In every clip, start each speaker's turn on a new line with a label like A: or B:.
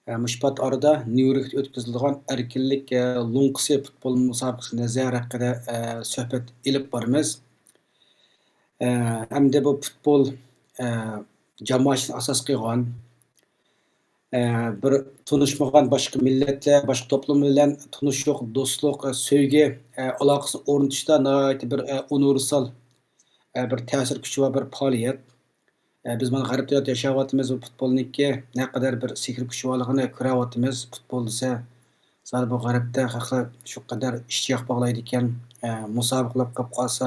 A: Müşbat arada New York'ta ötküzülген erkinlik Lunqsi futbol müsabakası nazar haqida söhbet ilip barımız. Hem de bu futbol jamoasini asos qilgan bir tunishmagan boshqa millatlar, boshqa to'plam bilan tunishuq, do'stlik, sevgi aloqasini o'rnatishda nihoyatda bir universal bir ta'sir kuchi va bir faoliyat. Biz mana g'arbda yashayapmiz va futbolniki naqadar bir sehr kuchi borligini ko'ryapmiz. Futbol desa, sal bu g'arbda haqi shu qadar ishtiyoq bog'laydi ekan, musobaqalar qilib qolsa,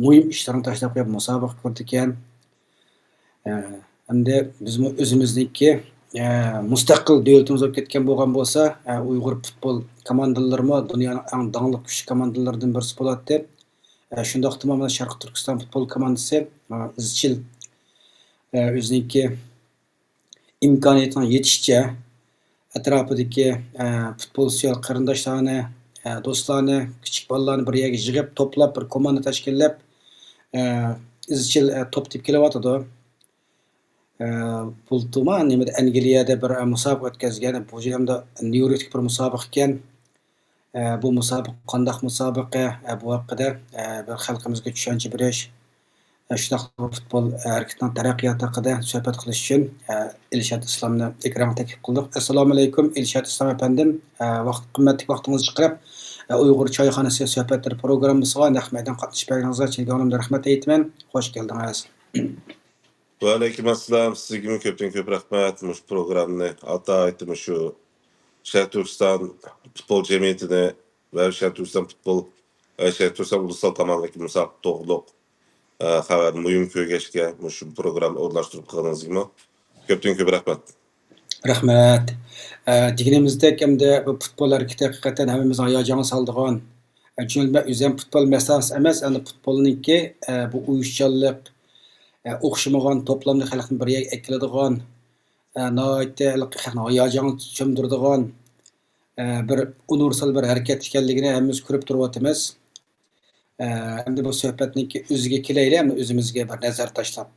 A: muhim ishlarni tashlab qo'yib musobaqa qildi ekan. Hamda bizmi o'zimizniki mustaqil davlatimiz bo'lib ketgan bo'lgan bo'lsa, Uyg'ur futbol komandalarimi dunyoning eng dongli kuchli komandalaridan birisi bo'ladi deb, shundoq mana Sharq Turkiston futbol komandasi izchil o'ziniki imkoniyatining yetishicha atrofidagi futbolchilar qarindoshlarni, do'stlarni, kichik bolalarni bir yerga yig'ib, to'plab bir komanda tashkillab, izchil to'p tepib kelyotidi. Bultuma nimada Angliyada bir musobaqa o'tkazgan. Bu hamda New Yorkdagi bir musobaqa ekan. Bu musobaqa qandoq musobaqa? Bu haqida bir xalqimizga tushuncha berish, shundoq futbol harakatining taraqqiyoti haqida suhbat qilish uchun Elshad Islomni ekranga taklif qildik. Assalomu alaykum Elshad Islom afandim. Qimmatli vaqtingizni chiqarib Uyg'ur choyxonasi suhbatlari programmasiga naq maydon qatnashib berganingizga chin ko'nglimdan rahmat aytaman. Xush keldingiz.
B: Ve aleykümselam, sizge köpten köp rahmet. Muş programını ata ettim şu Şehir Türkistan Futbol Cemiyeti'ne ve Şehir Türkistan Futbol Şehir Türkistan Ulusal Kanalındaki Musa Doğuluk haber mühim köygeçke şu programı orlaştırıp kılınız gibi. Köpten köp rahmet.
A: Rahmat. Diginimizdek hamda bu futbol hareketi hakikaten hemimiz ayacağını saldığan. Çünkü üzem futbol meselesi emas, yani futbolunki bu uyuşçuluk, o'xshamagan to'plamni xalqni bir yerga akiladigan, nihoyatda xalqni hayajonga cho'mdiradigan bir universal bir harakat ekanligini hammamiz ko'rib turyapmiz. Endi bu suhbatniki o'ziga kelaylik, hamda o'zimizga bir nazar tashlab.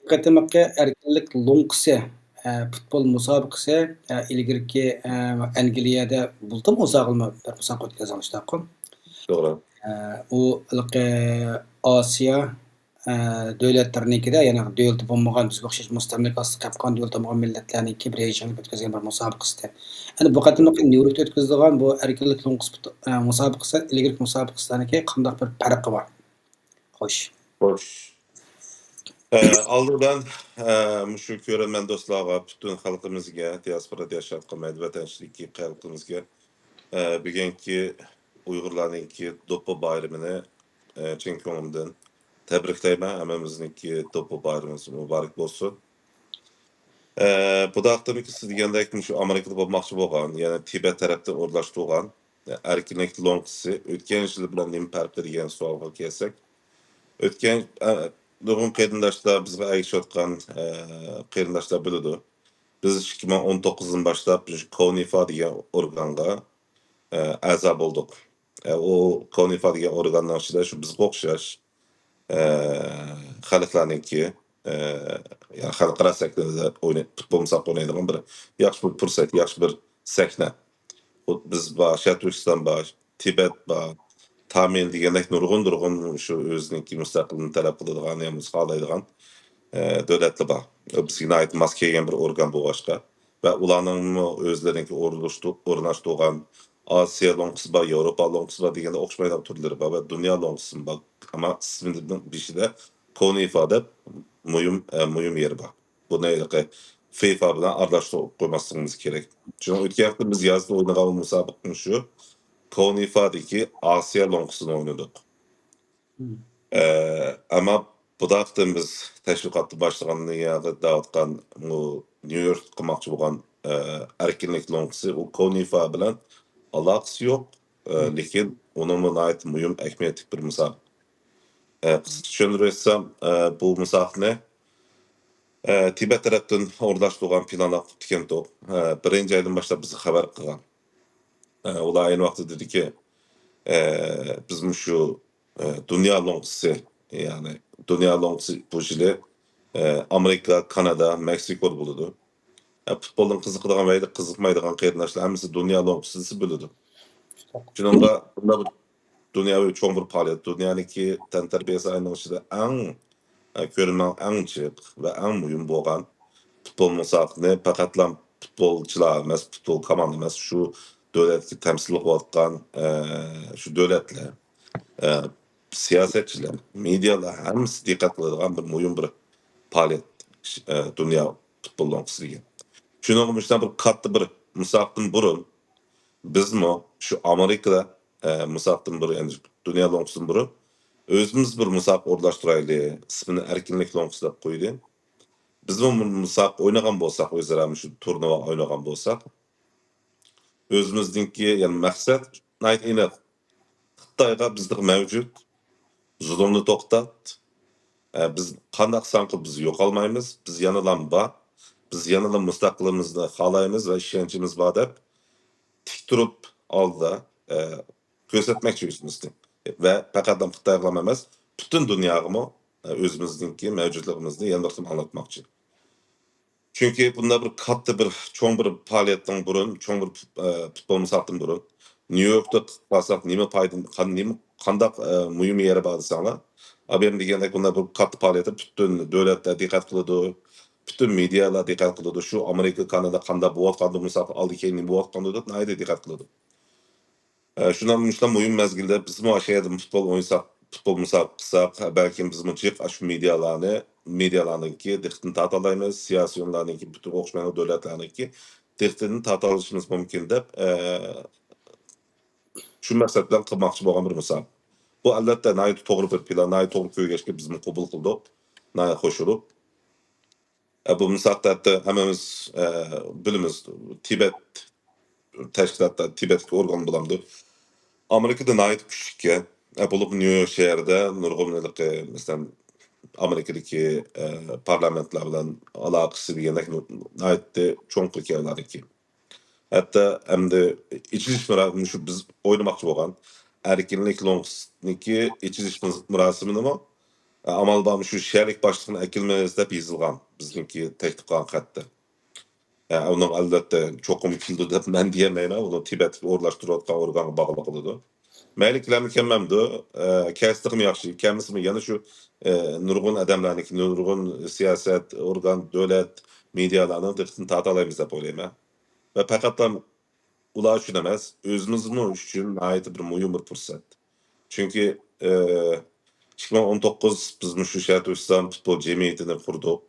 A: Qatimaqi erkinlik Lunqsi futbol musobaqasi ilgirki Angliyada buldum uzoqmi bir musobaqa o'tkazilishdi.
B: Doğru.
A: U Osiyo davlatlarnikida, ya'ni davlati bo'lmagan, bizga o'xshash mustamlik ostida qolgan davlat bo'lmagan millatlarniki bir yig'ilib o'tkazgan bir musobaqasida. Endi bu qatimaqi New Yorkda o'tkazilgan bu erkinlik Lunqsi musobaqasi ilgirki musobaqasidaniki qanday bir farqi bor? Xo'sh.
B: Hoş. Aldıdan şu görenmen dostlarga, bütün halkımızga, diasporada yaşayotgan vatandaşlarga, xalqimizga bugungi Uyg'urlarningki do'ppi bayramini chin ko'nglimdan tabriklayman. Hammamizniki do'ppi bayramimiz muborak bo'lsin. Bu daqtımki siz degandek şu Amerikada bo'lmoqchi bo'lgan, ya'ni Tibet tarafdan o'rlashtirgan erkinlik Lunqsi o'tgan yil bilan nima farqi degan savolga kelsak, o'tgan nurg'un qarindoshlar bizga aytishayotgan qarindoshlar biladi. Biz 2019'dan boshlab KONIFA degan organga a'zo bo'ldik. O KONIFA degan organning ichida shu bizga o'xshash xalqlarniki yani xalqaro sahnada futbol musobaqa o'ynaydigan bir yaxshi bir fursat, yaxshi bir sahna. Biz Şərq Türkistan bor, Tibet bor, Tamil degandek nurg'un shu o'ziniki mustaqillikni talab qiladigan, ham xohlaydigan davlatlar bor. Bizga ayt mos kelgan bir organ bo'lg'achqa va ularning o'zlariniki o'rnashtirgan Osiyo Lunqsi bor, Yevropa Lunqsi bor deganda o'xshamaydigan turlari bor va dunyo Lunqsi bor. Ama isminin bishida KONIFA deb mühim yeri bor. Buni FIFA bilan aralashtirib qo'ymasligimiz kerak. Chunki o'tgan hafta biz yozda o'ynagan musobaqani shu KONIFA'dagi Osiyo Lunqsini o'ynadik. Ama bu hafta biz tashviqotni boshlagandan yana da'vatgan New York qilmoqchi bo'lgan erkinlik Lunqsi u KONIFA bilan aloqasi yo'q, lekin uni nihoyat muhim ahamiyatli bir musobaqa. Tushuntirsam bu musobaqani Tibet tarafdan o'rlashtirgan planlar qilgan to'p. Birinchi oydan boshlab bizga xabar qilgan. Ular ayni vaqtda dediki, biz shu dunyo Lunqsi, ya'ni dunyo Lunqsi bu yili Amerika, Kanada, Meksiko bo'ladi. Futboldan qiziqadigan va qiziqmaydigan qarindoshlar hammasi dunyo lo'ngusini biladi. Shuningga bunda bir dunyoviy cho'ng bir faoliyat, dunyodagi tantarbiya sayning ichida eng ko'rinan eng chiq va eng muhim bo'lgan futbol musobaqasini faqatlam futbolchilar emas, futbol komanda emas, shu davlatga temsil qilayotgan shu davlatlar, siyosatchilar, medialar hammasi diqqat qiladigan bir muhim bir faoliyat dunyo futbol lo'ngusida. Şunun için bir katta bir musabdan burun bizmi şu Amerika'da musabdan burun yani dünya longsudan burun özümüz bir musab orlaştıraylı ismini erkinlik longsu dep koydu. Bizmi bu musab oynagan bolsak özara şu turnuva oynagan bolsak özümüzdeki yani maksat nayt ine Xitayga bizde mevcut zulümni to'xtat. Biz qandaq sanqı biz yo'qolmaymiz. Biz yanadan ba biz yanadan mustaqilimizni xohlaymiz va ishonchimiz bor deb tik turib oldi ko'rsatmoqchi o'zimizni va faqat Xitoyga emas butun dunyoga o'zimizniki mavjudligimizni yana bir anlatmoqchi. Chunki bunda bir katta bir cho'ng bir faoliyatdan burun, cho'ng bir futbol musobaqadan burun New Yorkda qilsak nima foyda, qandaq muhim yeri bor desanglar, abem degandek bunda bir katta faoliyat butun davlatlar diqqat qiladi, butun medialar diqqat qiladi. Shu Amerika, Kanada qanday bo'layotgandi musobaqa oldi keyin nima bo'layotgandi deb nayda diqqat qiladi. Shundan muhim mezgilde bizim o şeyde futbol oynasak, futbol musabaqasak, belki bizim çık şu medyalarınki diqqatini tortalaymiz, siyosiyonlarınki bütün o'xshamagan davlatlarniki diqqatini tortishimiz mumkin deb shu maqsad bilan qilmoqchi bo'lgan bir musobaqa. Bu albatta to'g'ri bir plan, to'g'ri ko'rgachga bizni qabul qildik, qo'shilib. Bu musobaqada hammamiz bilamiz, Tibet tashkilotda Tibetga organ bo'lamdi. Amerika'da nait küçükken, bulup New York şehirde nurgulmelik mesela Amerika'daki parlamentler bilen alakası diyenek naitte çoğun kırkiyarlar ki. Hatta hem de içiliş mürasimi şu biz oynamakçı olan erkinlik longs'niki içiliş mürasimini ama amal bağımı şu şehirlik başlığına ekilmezde bizilgan bizimki tehdit kalan hatta. Onun albatta çok komik kildi de ben diyemeyim onu Tibet orlaştırıyotgan organı bağlı kılıdı. Meylikler mükemmemdi. Kestik mi yaxşı, kendisi mi yani şu nurgun adamlarniki, nurgun siyaset, organ, devlet, medyalarının dikkatini tortalaymiz dep o'ylayman. Ve faqatdan ular uchun emas, o'zimizmi uchun nihoyatda bir muhim bir fursat. Chunki 2019 biz shu Shahriston futbol jamiyatini qurdik.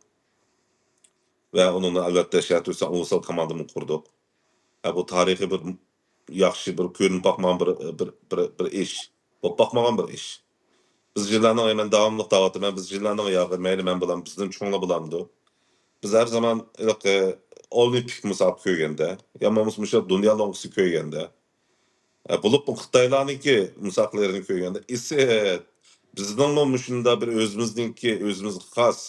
B: Ve onun albatta Shahriston ulusal komandasini qurdik. Bu tarixiy bir yaxshi bir ko'rinib bakmagan bir ish. Bo'lib bakmagan bir ish. Biz yıllarning hemen davomli da'vatim, biz yıllarning yağı mayli men bilan bizning cho'nglar bilamdi. Biz her zaman olimpik musobaqa ko'rganda, yamamiz musha dunyo longisi ko'rganda, bulup bu Xitoylarniki musobaqalarini ko'rganda, ise bizning shunda bir o'zimizniki, o'zimizga xos,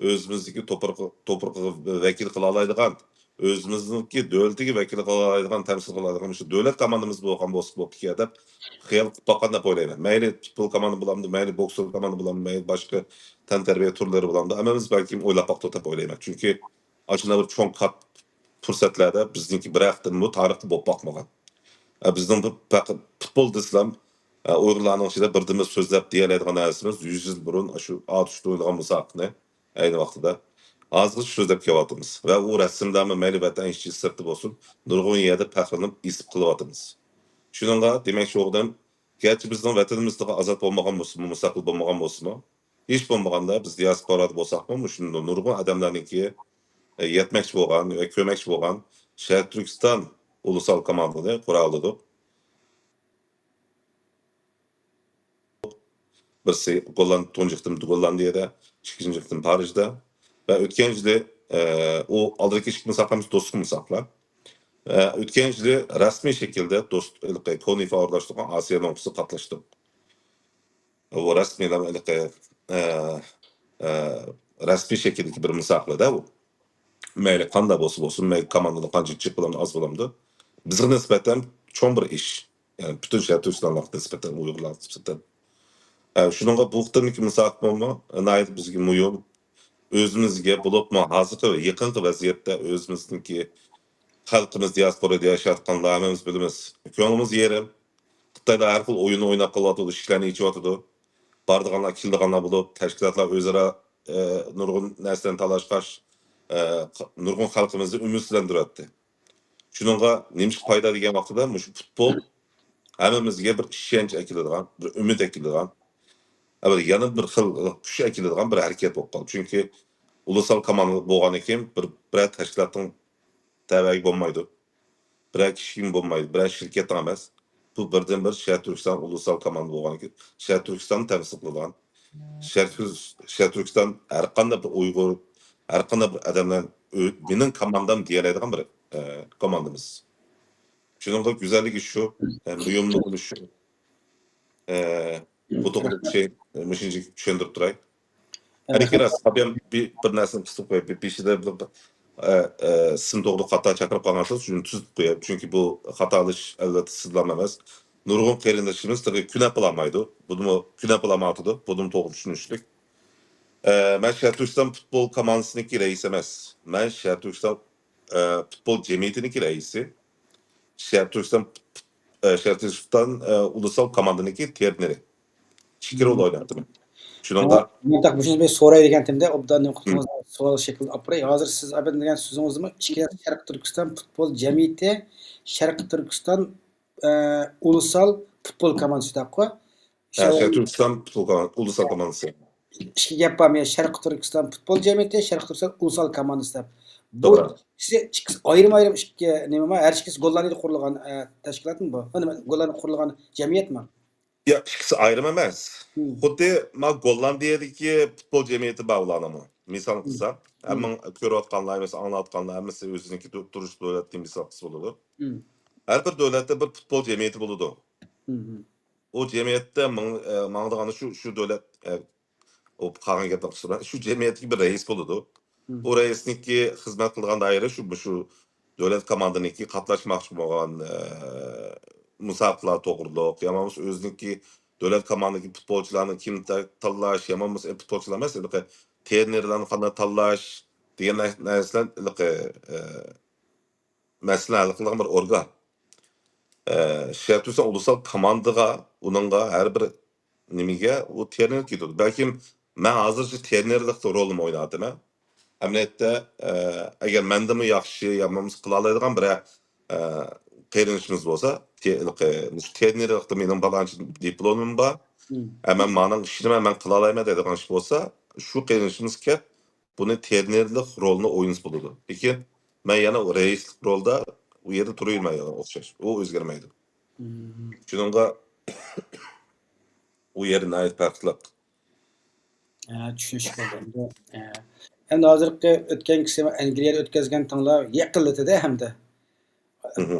B: o'zimizniki to'pirqi vakil qila oladigan özümüzdeki devletki vekili kılaydigan, temsil kılaydigan şu devlet komandamız bo'lgan bo'lsa bo'pti deb xiyol qilib boqqanda o'ylayman. Mayli futbol komanda bulamdı, mayli boksör komanda bulamdı, mayli boshqa tantarbiya turlari bulamdı. Hammamiz balki o'ylab boqdik deb o'ylayman. Chunki ochina bir cho'ng qat fursatlarda bizniki bir haftadan bu tarixda bo'lib boqmagan. Bizning faqat futbol desam Uyg'urlarning ichida birdimiz so'zlab deyiladigan narsamiz 100 yil burun shu atishda o'ylagan musobaqani ayni vaqtida azg'ış so'zlab kelyapmiz va u rasmlarni mayli vatan ishchi sirti bo'lsin nurg'un yerda faxrlanib isib qilyapmiz. Shuningga demakchi o'g'lim, garchi bizning vatanimizda ozod bo'lmagan bo'lsa, mustaqil bo'lmagan bo'lsa, hech bo'lmaganda biz diasporada bo'lsakmi, shunda nurg'un odamlarniki yetmoqchi bo'lgan va ko'rmoqchi bo'lgan Sharq Turkiston ulusal komandasini qura oldik. Birisi Gollandiyada, ikkinchisi Parijda. Ve ötken yılı o aldırki ilk musaqamız dostluk musaqlar. Ötken yılı resmi şekilde dostluk konifa orlaştırgan Asya longusu katlaştı. O resmi resmi şekildeki bir musaqla da bu. Meyli kanda bolsun, meyli komandanın kanca çık bulamdı, az bulamdı. Bizge nispeten çoğun bir iş. Yani bütün Şarkı Türkistan'lık nispeten, Uygurlar nispeten. Şununla bu xtırniki musaq bolma, nayet bizge muyum. özümizge bulupma hazırkı ve yakınkı vaziyette özümüzdeki halkımız diasporada yaşatkanlarımız bilimiz. Köngümüz yerim. Xitayda her xil oyun oynap kalıvatıdı, işlerini içivatıdı. Bardığanlar, kildiğanlar bulup, teşkilatlar özara nurgun neslen talaşkaş, nurgun halkımızı ümidsizlendiretti. Şununla nemiş payda degen vaxtıda şu futbol hammamizga bir ishonch akiladigan, bir umid akiladigan, yana bir xil kuch akiladigan bir harakat bo'lib qoldi. Chunki ulusal komanda bo'lgandan keyin bir tashkilotning tabiiy bo'lmaydi. Bir kishing bo'lmaydi, bir shirkatning emas. Bu birdan bir Shahar Turkiston ulusal komanda bo'lgandan keyin Shahar Turkiston temsil qiladigan. Shahar Turkiston har qanday bir Uyg'ur, har qanday bir odamlar mening komandam deyoladigan bir komandamiz. Şunun güzelliği şu, uyumlu şu. Bu da bir şey, mışıncı düşündürüp duray. Her iki rast, tabii bir nesin tutup koyup, bir şeyde sizin doğru hata çakırıp kalmışsınız, çünkü tutup koyup. Çünkü bu hatalış elbette sızlanmamaz. Nurgun kerindeşimiz tabii küne bulamaydı. Bunu küne bulamadıdı. Bunu doğru düşünmüştük. Ben Şahar Türkistan futbol komandasındaki reis emez. Ben Şahar Türkistan futbol cemiyetindeki reisi. Şahar Türkistan ulusal komandasındaki terneri. Şikir ol oynadı. Şunun da
A: Mutlak bu şimdi bir soray degentimde obdan noktamız soral şekilde apray. Hazır siz abin degen sözünüz mü? İçkiler Şarkı Türkistan Futbol Cemiyeti Şarkı Türkistan ulusal futbol komandası da koy.
B: Şahar Türkistan ulusal komandası.
A: İşki yapamıyor. Şarkı Türkistan Futbol Cemiyeti Şarkı Türkistan ulusal komandası da. Bu
B: Doğru.
A: size ayrım işki neme var? Her ikisi gollarıyla kurulgan teşkilat mı bu? Hani gollarıyla kurulgan cemiyet mi?
B: Ya ikisi ayrım emez. Xuddi ma Gollandiyadagi futbol jamiyati bağlanımı. Misal qilsam, hamma ko'rayotganlar, mesela anglayotganlar, hammasi o'ziniki turish davlatning misal qilsa bo'ladi. Har bir davlatda bir futbol jamiyati bo'ladi. O jamiyatda mangdigani shu davlat o qolgan gapni qilsa, shu jamiyatga bir rais bo'ladi. O raisniki xizmat qilgan doira shu davlat komandaniki qatnashmoqchi bo'lgan musabaqalar to'g'riliq, yomon o'ziniki davlat komandadagi futbolchilarni kim tanlash, yomon futbolchilar emas, trenerlarni qanday tanlash degan narsalar masala hal qilgan bir organ. Shahar Turkiston ulusal komandaga, uningga har bir nimaga u trener ketadi. Balki men hozircha trenerlikda rolni o'ynadim. Emniyette eğer mendimi yaxşı yapmamız qila oladigan bir qeyrinishimiz bo'lsa, trenerlikda mening balanchi diplomim bor. Hemen mening ishni men qila olaman deydigan ish bo'lsa, shu qeyrinishimiz kep buni trenerlik rolini o'yinsiz bo'ladi. Lekin men yana raislik rolda u yerda turayman o'xshash. U o'zgarmaydi. Shuningga u yer nihoyat farqli.
A: Tushunish bo'ldi. Endi hozirgi o'tgan kisi Angliyada o'tkazgan tanglar yaqinlatida hamda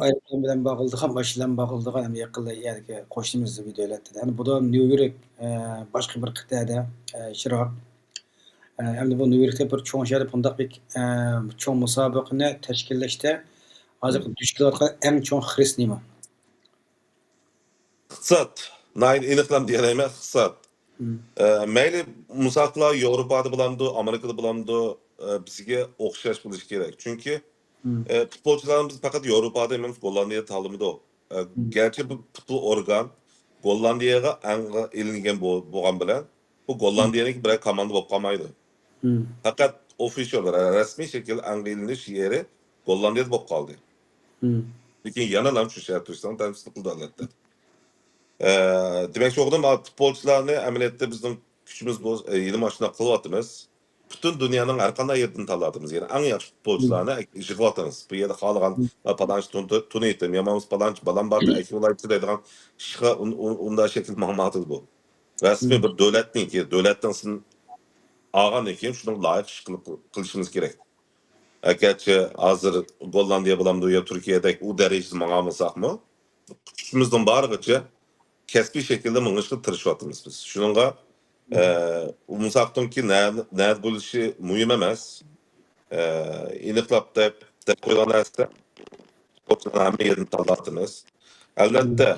A: ayrim bilan bog'ildigan, boshlan bog'ildigan ham yaqinda yani qo'shnimiz bir davlatda. Yani bu da New York boshqa bir qit'ada Shiroq. Endi bu New Yorkda bir cho'ng shaharda bundaq bir cho'ng musobaqani tashkillashda hozir duch kelayotgan eng cho'ng xris nima?
B: Iqtisod. Nayn aniqlam deyolmayman, iqtisod. Mayli musaqlar Yevropada bulamdı, Amerikada bulamdı, bizga o'xshash bo'lishi kerak. Chunki futbolchilarimiz faqat Yevropada emas, Gollandiyada ta'limida. Gerçi bu futbol organ Gollandiyaga ilingan bo'lgan bilan, bu Gollandiyaniki bir komanda bo'lib qolmaydi. Faqat official, rasmiy shaklda ilinish yeri Gollandiyada bo'lib qoldi. Lekin yana ham shu Shahar Turkiston temsil qildi albatta. Demek ki oğlum futbolcularını ameliyette bizim gücümüz bu yeni maçına kılıvatımız. Bütün dünyanın arkandan yerden taladığımız yani en yaxşı futbolcularını jıgıvatımız. Bu yerde kalıgan palanç tunu ettim. Yamamız palanç balan barda ekip olayıptı dediğin şığa onda şekil mahmatız bu. Resmi bir devletin ki devletten sizin ağan ekim şunun layık kılışınız gerek. Gerçi hazır Gollandiya bulamdı ya Türkiye'deki o derecesi mağamızsak mı? Gücümüzden bağırgıcı kesbi şekilde mıngışkı tırışvatımız biz. Şununla umsaqtım ki nəyət buluşu mühim emas. İniqlab da koyulan nəsdə sportçuların həmin yerini tanıtımız. Əlbəttə,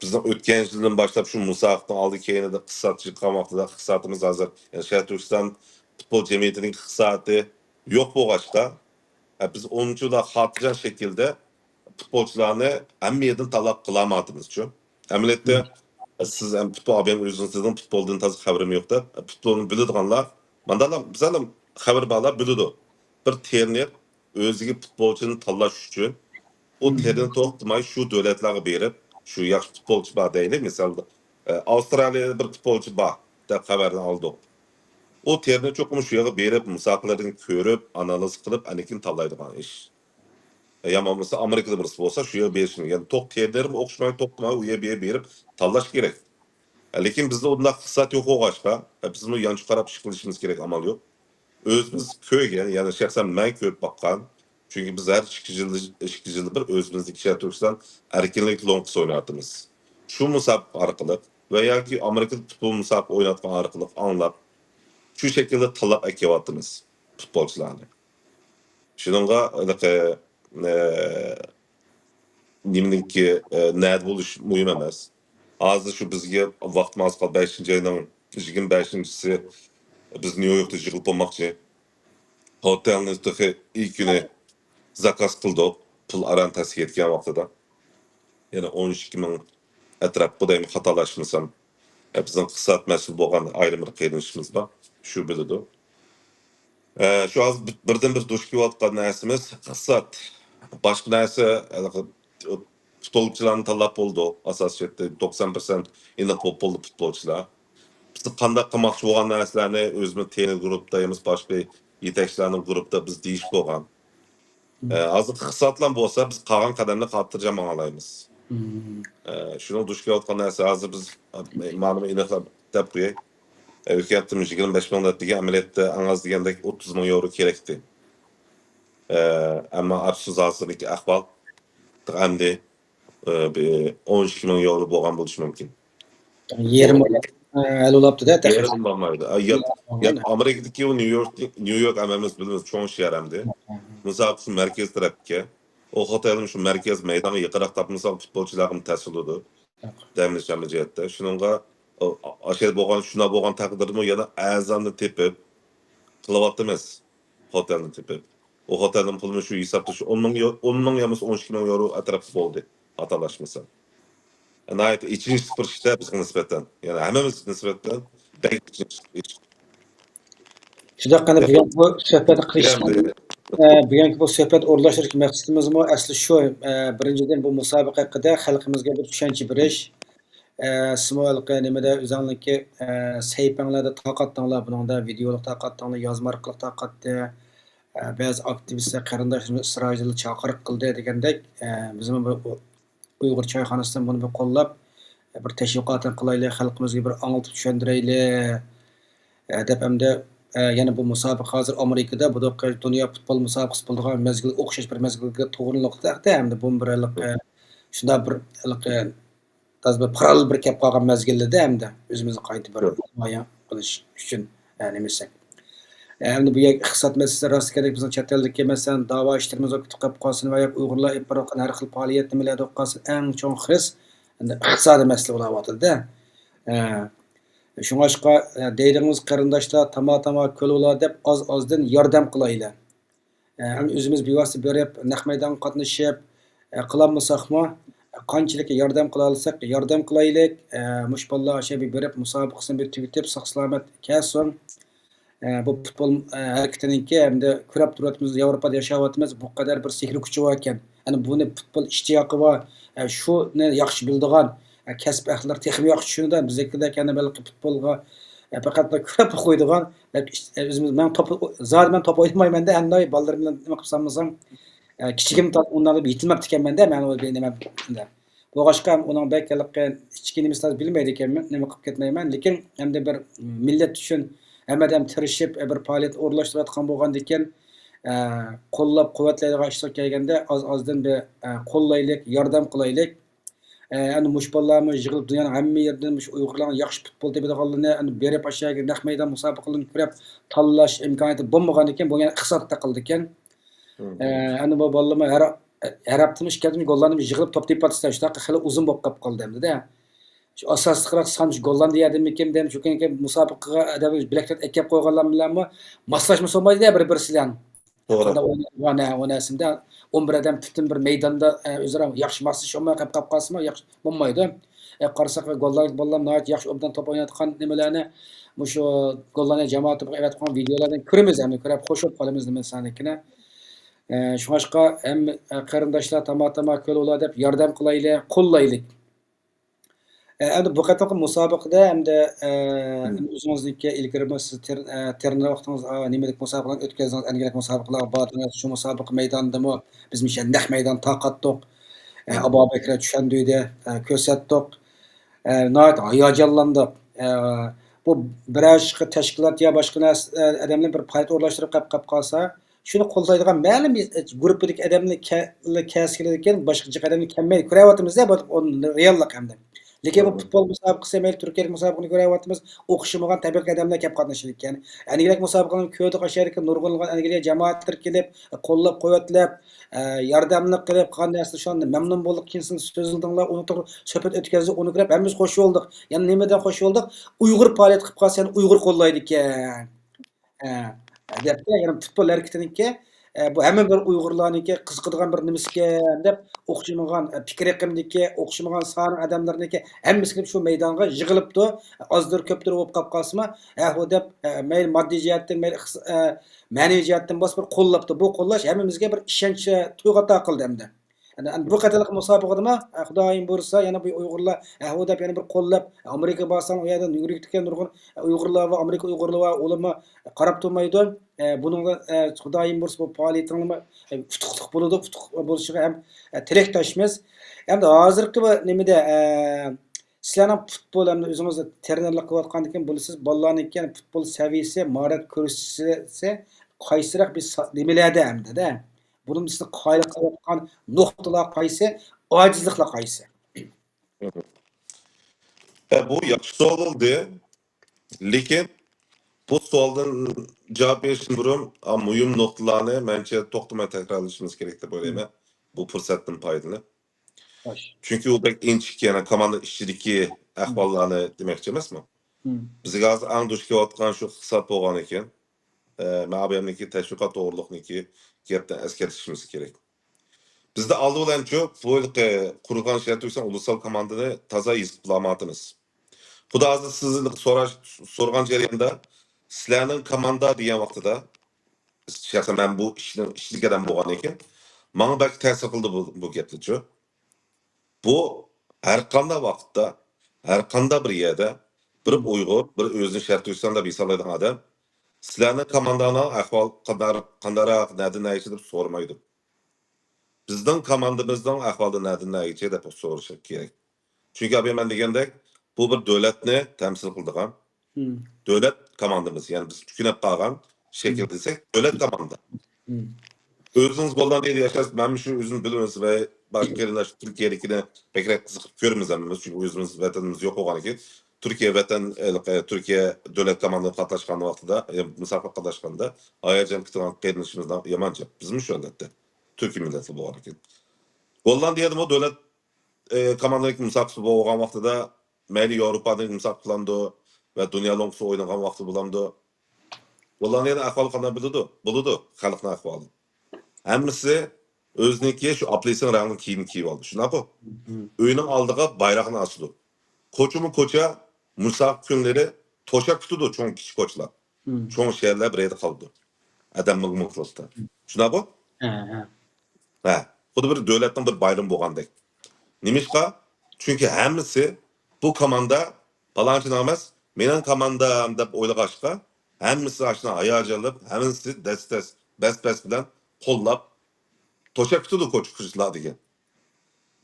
B: bizden ötken yıldan başlayıp şu musaqtın aldı keyini de qısatçı qalmaqda da qısatımız hazır. Yani Şəhər Türkistan futbol cemiyetinin iqtisadi yok boğaçta biz 10. yılda hatırlayan şekilde futbolcularını hem yerden talep kılamadığımız için. Emniyette siz hem futbol benim özünüzden futboldan tazı haberim yok da futbolunu bildiğinler mandalar bize haber bağlar bildi. Bir terner özüge futbolcunun talaş için o terini toxtumay şu devletlerine berip şu yaxşı futbolcu var deylik mesela Avustralya'da bir futbolcu var da haberini aldık. O terini çok şu yağı berip musafirlerini körüp analiz kılıp anikin tallaydıgan iş. Yaman mesela Amerika'da birisi olsa şu yağı berişin. Yani tok terlerim okşumay toxtumay uya berip tallaş gerek. Lekin bizde onda fırsat yok o başka. Bizim o yanlış qarab çıkılışımız gerek amal yok. Özümüz köyge yani şahsen men köp bakkan. Çünkü biz her şikicili bir özümüzdeki şey Türkistan erkenlik longs oynardığımız. Şu musab arkalık veya ki Amerika futbol musab oynatma arkalık anlap şu şekilde talap ekevattınız futbolcularını. Şununla niminki näde buluş mühim emas. Hazır şu bizge vaqtımız qal 5-nji ayının 25-njisi biz New York'ta jig'ilip bolmakçı. Otelni ilk günü zakaz kıldık. Pul arantası yetken vaqtida. Yani 12.000 etraf bu dayım hatalaşmasam. Bizden kısat mesul bolgan ayrım bir kıyılışımız var. Şu bildi. Şu az birden bir duş kivatkan näsimiz kısat. Başka näse futbolcularını talap oldu. Asasiyette 90% inat oldu futbolcular. Biz qanday qilmoqchi bo'lgan narsalarni o'zimiz tennis grupdaymiz, boshqa yetakchilarning grupda biz deyish bo'lgan. Hozir hisoblan bo'lsa biz qolgan qadamni qattirja manglaymiz. Shuni dush kelayotgan narsa hozir biz ma'lum aniqlab deb qo'yay. O'kayaptimiz 25 ming degan amaliyotda anglaz degandek 30 ming euro kerakdi. Ammo afsus hozirgi ahvol endi 12 ming euro bo'lgan bo'lishi mumkin.
A: Yerim el olaptı da.
B: Yerim olmaydı. Ya Amerika'daki o New York amemiz bildiğimiz çoğun şehiremdi. Mesela şu merkez tarafki o otelin şu merkez meydanı yıkarak tapmışsam futbolcularım tesirledi. Demir cemiyette. Şununla aşağı boğan şuna boğan takdirimi ya da azanı tepip kılavatımız otelini tepip. O otelin pulunu şu hesapta şu 10 ming yamız 12 ming euro atrafı oldu. Atalaşmışsam. Nəhayət ikinci sıfır işdə bizə nisbətən, yəni həmimiz nisbətən dəqiq ikinci.
A: Şundaq qana bu söhbətni qilishdan bugungi bu söhbət o'rlashtirishga maqsadimiz asli shu. Birinchidan bu musobaqa haqida xalqimizga bir tushuncha berish. Simolqa nimada o'zinglarki sayfanglarda taqatdinglar, buningda videolik taqatdinglar, yozma orqali taqatdi. Ba'zi aktivistlar qarindoshlarimiz Isroilni chaqiriq qildi degandek, bizim bu Uyghur çayxanasından bunu bir qo'llab bir tashviqotini qilaylik, xalqimizga bir anglitib tushuntiraylik deb hamda yana bu musobaqa hozir Amerikada bu dunyo futbol musobaqasi bo'lgan mezgil o'xshash bir mezgilga to'g'rilikda hamda bu bir shunda bir bir parallel bir kelib qolgan mezgilda hamda o'zimizni qaytib bir himoya qilish uchun nemasak. Endi bu iqtisod masalasi rost kerak bizning chet eldagi masalan da'vo ishlarimiz o'tib qolib qolsin va Uyg'urlar ipparaqan har xil faoliyat nimalarda qolsin eng cho'ng xiris endi iqtisodiy masala bo'layotdi-da. Shunga deydiğimiz qarindoshlar tama ko'llar deb oz-ozdan yordam qilaylik. O'zimiz bevosita berib naq maydonga qatnashib qilolmasakmi qanchalik yordam qila olsak yordam qilaylik. Mushballar o'sha berib musobaqasini bir tugatib sog'-salomat kelsin. Bu futbol hareketininki hem de kurab turatımız Avrupa'da yaşayotimiz bu kadar bir sihri kuchi var ekan. Yani bunu futbol ishtiyoqi va shu ne yaxshi bildigan kasb ahlilar texmi yaxshi tushunadi. Bizdekida kana balki futbolga faqat kurab qo'ydigan o'zimiz men top o'ynamayman da anday bolalar bilan nima qilsam kichigim onlarga yetilmabdi ekanman-da men o nima bu boshqa uning belki ichkinimiz bilmaydi ekanman nima qilib ketmayman lekin hamda bir millat uchun Hem tirishib bir faoliyat o'rlashtirayotgan bo'lgandan keyin qo'llab quvvatlaydigan ishlar kelganda oz-ozdan bir qo'llaylik, yordam qilaylik. Endi mushballarimiz yig'ilib dunyoning hamma yerdan Uyg'urlarning yaxshi futbol tepadiganlarni berib aşağıya naq maydon musobaqalarini ko'rib tanlash imkoniyati bo'lmagandan keyin bu yana iqtisodda qildi ekan. Endi bu bolalar har hafta ikki gollarni yig'ilib top tepatsa shunaqa xili uzun bo'lib qoldi endi-da. Şu asosliqroq son shu Gollandiyadamikin dem shu kunki musobaqaga adab bilaklat ekib qo'yganlar bilanmi moslashmasa olmaydi-da bir-birisi bilan.
B: To'g'ri.
A: Qanday o'ynagani, o'ynasimda 11 odam butun bir maydonda o'zaro yaxshi moslash olmay qolib qolsimi, yaxshi bo'lmaydi. Qarasak Golland bolalar nihoyat yaxshi obdan top o'ynayotgan nimalarni mushu Gollandiya jamoati bu avatgan videolardan ko'ramiz, hamda ko'rib qo'shib qolamiz nimasanikini. Shunga ham qarindoshlar tama-tama ko'llar deb yordam qilaylik, qo'llaylik. Endi bu qatorqi musobaqada hamda o'zingizniki ilgari siz terna vaqtingiz nimalik musobaqalarni o'tkazdingiz, angliyalik musobaqalar bordingiz, shu musobaqa maydonidami biz misha naq maydon taqatdiq. Abu Bakr tushandiydi, ko'rsatdik. Nihoyat hayajonlandik. Bu birashqa tashkilot yo boshqa odamlar bir payt o'rlashtirib qolib qolsa, shuni qo'llaydigan ma'lum guruhdagi odamlar keladi ekan, boshqa odamlar kelmaydi. Ko'ryapmiz-da, bu reallik hamda. Lekin bu futbol musobaqasi mayli Turkiyalik musobaqani ko'ryapmiz, o'qishmagan tabiiy odamlar kelib qatnashadi ekan. Angliyalik musobaqani ko'rdi qashariga nurg'unlagan Angliya jamoatlar kelib, qo'llab qo'yatlab, yordamlik qilib, qanday shunda mamnun bo'ldik, keyin so'zildinglar, uni to'g'ri suhbat o'tkazdik, uni ko'rib hammamiz xush bo'ldik. Yana nimadan xush bo'ldik? Uyg'ur faoliyat qilib qolsa, Uyg'ur qo'llaydi ekan. Debdi, yana futbol harakatiniki bu hamma bir Uyg'urlarniki qiziqadigan bir nimasi ekan deb o'xshamagan fikr haqimdagi o'xshamagan son odamlarniki hammasi kelib shu maydonga yig'ilibdi. Ozdir ko'pdir bo'lib qolib qolsimi, u deb mayli moddiy jihatdan, mayli ma'naviy jihatdan bos bir qo'llabdi. Bu qo'llash hammamizga bir ishonch tuyg'uta qildi hamda. Bu qatorliq musobaqadami Xudoyim bo'lsa yana bu Uyg'urlar u deb yana bir qo'llab Amerika borsam u yerda yurikdigan nurg'un Uyg'urlar va Amerika Uyg'urlar va ulama qarab turmaydi. Buningga Xudoyim bo'lsa bu faoliyatingni futuqliq bo'ladi, futuq bo'lishiga ham tilakdoshmiz. Endi hozirgi bu nimada sizlarning futbol hamda o'zingizni trenerlik qilayotgandan keyin bilasiz, bolalarniki futbol saviyasi, mahorat ko'rsatsa qaysiroq bir nimalarda hamda-da. Bunun sizni qoyil qilayotgan nuqtalar qaysi, ojizliklar qaysi?
B: Bu yaxshi savol bo'ldi. Lekin bu savoldan javob berishdan burun muhim nuqtalarni menimcha to'xtamay takrorlashimiz kerak deb o'ylayman. Bu fursatdan foydalanib. Chunki u bek inchik yana komanda ichidagi ahvollarni demoqchi emasman. Bizga hozir eng duch kelayotgan shu hisob bo'lgan ekan. Ma'bamniki tashviqot to'g'riliqniki gapdan eskartishimiz kerak. Bizda oldi bilanchi bu qurilgan shart Turkiston ulusal komandani toza yizib qilolmaymiz. Xudo hozir sizni so'ragan jarayonda sizlarning komanda degan vaqtida shaxsan men bu ishlik odam bo'lgan ekan, menga balki ta'sir qildi bu gaplarchi. Bu har qanday vaqtda, har qanday bir yerda bir Uyg'ur, bir o'zini shart Turkistonda hisoblaydigan odam sizlarning komandaning ahvol qandaroq, nerdan deb so'ramaydi. Bizning komandamizning ahvoli nerdan deb so'rashi kerak. Chunki abi men degandek, bu bir davlatni temsil qiladigan davlat komandamiz, ya'ni biz tukunib qolgan shakl desak, davlat komanda. O'zingiz Gollandiyada yashaysiz, men shu o'zim bilamiz va boshqa yerlar Turkiyadagini bekrak qiziqib ko'ramiz hammiz, chunki o'zimiz vatanimiz yo'q bo'lgan ekan. Turkiya davlat komandasi qatnashgan vaqtida, musobaqa qatnashganda hayajon kutgan qiyinligimizdan yomoncha. Bizmi shu albatta Turkiy millati bo'lgan ekan. Gollandiyada bu davlat komandalik musobaqasi bo'lgan vaqtida mayli Yevropada musobaqa qilindi va dunyo lonqisi o'ynagan vaqti bo'lamdi. Gollandiyada ahvol qanday bo'ladi? Xalqning ahvoli. Hammasi o'ziniki shu aplesin rangli kiyim kiyib oldi. Shunaqa. Uyning oldiga bayroqni asdi. Ko'cha musobaqa kunlari to'shak tutdi cho'ng kichik ko'chalar. Cho'ng shaharlar bir yerda qoldi. Adam mug'muqlashdi. Shunaqa? Ha. Xuddi bir davlatning bir bayram bo'lgandek. Nimishqa? Chunki hammasi bu komanda palonchi emas, mening komandam deb o'ylag'achqa, hammasi ashuna hayajonlanib, hammasi bas bilan qo'llab to'shak tutdi ko'chlar degan.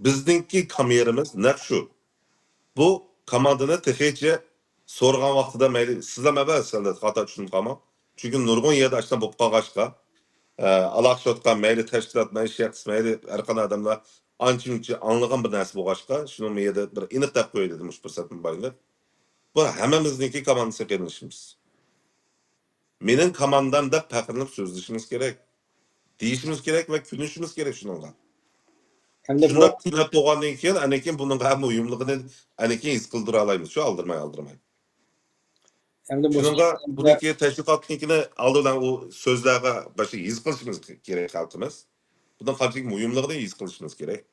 B: Bizningki kameramiz naq shu. Bu komandani texnicha so'rgan vaqtida mayli sizlar mabaslarda xato tushunib qolma. Chunki nurg'un yerda ashuna bo'lib qolg'achqa, alaqshotgan mayli tashkilot, mayli shaxs, mayli har qanday odamlar ancha-muncha anlagan bir narsa bo'lg'achqa, shuni men yerda bir aniq deb qo'ydi dedim shu fursatni bayonlab. Bu hammamizniki komandasi qilishimiz. Mening komandam deb faxrlanib so'zlashimiz kerak. Deyishimiz kerak va kunishimiz kerak shunga.
A: Hamda bu
B: Şundaq tünep bolgandan keyin anekin bunun hem uyumluluğunu anekin his kıldıra alaymiz. Şu aldırmay.
A: hamda bu
B: Şununla bununki teşvikatnikini aldıdan o sözlerge başı his kılışımız gerek halkımız. Bundan qanchalik uyumluluğunu his kılışımız gerek.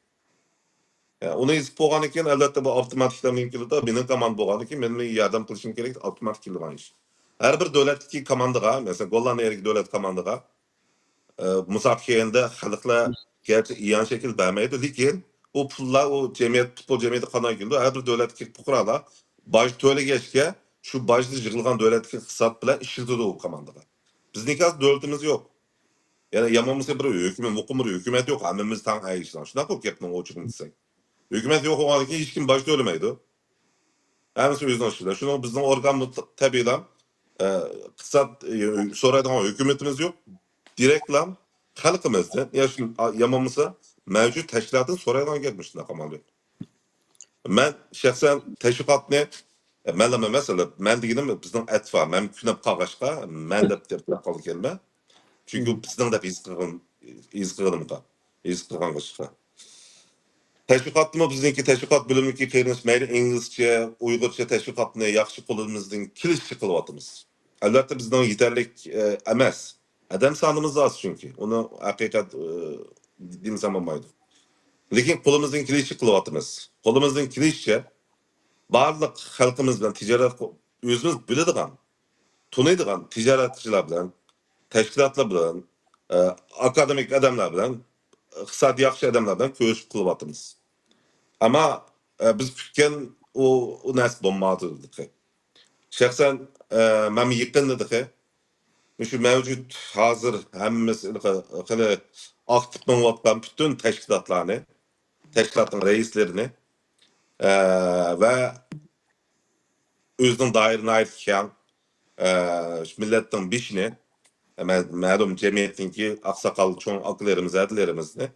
B: Yani onu his bolgandan keyin albatta bu avtomatiklerin kilidi mening komand bolgandan keyin men yordam qilishim kerak avtomatik kelgan ish. Har bir davlatdagi komandaga, masalan, Gollandiyadagi davlat komandaga musabaqada xalqlar gerçi iyan şekil vermeydi, lekin o pullar o cemiyet, futbol cemiyeti qanday keldi. Har bir davlatdagi fuqarolar baj to'lagachga shu bajni yig'ilgan davlatdagi hisob bilan ishlatadi u komandaga. Bizniki hozir davlatimiz yo'q. Yani yamanımızda bir hükümet yok. Hammamiz tang ayishlan. Shunaqa bo'lib ketdi ochiqni desak. Hükümet yok olgan keyin hech kim baj to'lamaydi. Hammasi o'zidan ishlaydi. Shuni bizning organ tabiiydan iqtisod so'raydigan hükümetimiz yok. Direktlam xalqimizdan yamanmasa mavjud tashkilotdan so'raydigan gapmish shunaqa amal yo'q. Men shaxsan tashviqotni manlama masalan men deganim bizning atfa men kunab qolg'ashqa men deb qolgan kelma. Çünkü bizning deb his qilganimga. Teşvikatımı bizdeki teşvikat bölümündeki qeyrinç meyli İngilizce, Uygurca teşvikatını yaxşı qo'limizdan kelishcha qilyapmiz. Albatta bizden yeterlik emas. Adam sanımız az çünkü. Onu hakikat dediğimiz olmaydı. Lekin qo'limizdan kelishcha qilyapmiz. Qo'limizdan kelishcha barliq xalqimiz bilan tijorat o'zimiz biladigan, tunaydigan tijoratchilar bilan, tashkilotlar bilan, akademik adamlar bilan, iqtisodiy yaxshi adamlar bilan ko'rishib qilyapmiz. Ama biz kutgan o narsa bo'lmadi dedik. Shaxsan men yaqin dedik. Shu mavjud hozir hammamiz qili aktiv bo'layotgan butun tashkilotning raislarini va o'zining doirini aytgan millatning beshini ma'lum jamiyatningki oqsoqol cho'ng akalarimiz, adilarimizni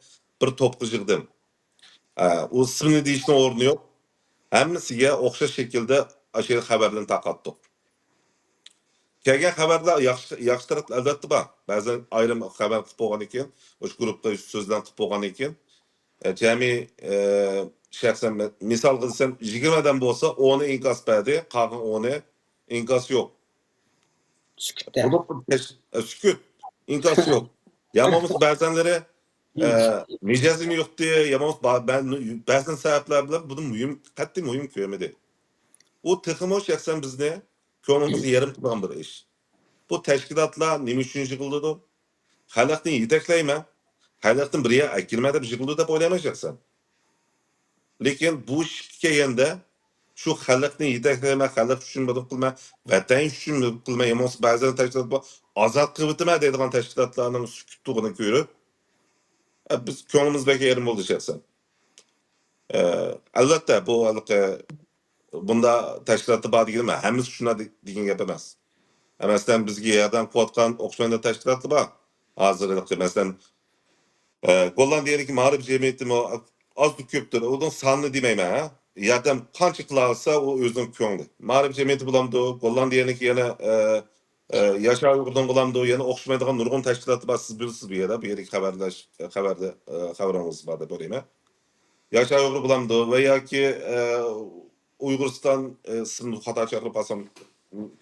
B: bir to'pga yig'dim. O ismini deyishning o'rni yo'q. Hammasiga o'xshash shaklda ashir xabarlarni taqatdik. Kelgan xabarlar yaxshi taraf albatta bor. Ba'zan ayrim xabar qilib bo'lgan ekan, o'sha guruhda so'zlar qilib bo'lgan ekan. Jami shaxsan misol qilsam 20 dan bo'lsa 10 inkos berdi, qolgan 10 inkos yo'q.
A: sukutda.
B: Sükut. İnkos yo'q. Yamamiz ba'zanlari mijozim yo'q diye yamamiz ba'zan sabablar bilan buni qat'iy muhim ko'rmadi. O texmo shaxsan bizni ko'nglimizni yarim qilgan bir ish. Bu tashkilotlar nima uchun yig'ildi? Xalqni yetaklayman. Xalqdan biriga akilma deb yig'ildi deb o'ylayman shaxsan. Lekin bu ish kelganda shu xalqni yetaklayman, xalq uchun bir qilma, vatan uchun qilma, yomon ba'zan tashkilotlar ozod qilib o'tma deydigan tashkilotlarning sukutligini ko'rib, biz ko'nglimizga yarim bo'ldi shaxsan. Albatta bu bunda tashkilotda bor deganim hammasi shuna degan gap emas. Masalan bizga yordam qilayotgan o'xshamanda tashkilotlar bor. Hozir masalan Gollandiyadagi ma'rif jamiyatimi ozdir ko'pdir. Uning sonini demayman, ha. Yordam qancha qila olsa u o'zining ko'ngli. Ma'rif jamiyati bilamdi, Gollandiyaniki yana yashash yurtidan bilamdi, yana o'xshamaydigan nurg'un tashkilotlar bor. Siz bilasiz bu yerda xabaringiz bor deb o'ylayman. Yashash yurti bilamdi va yoki Uyg'uriston ismini xato chaqirib olsam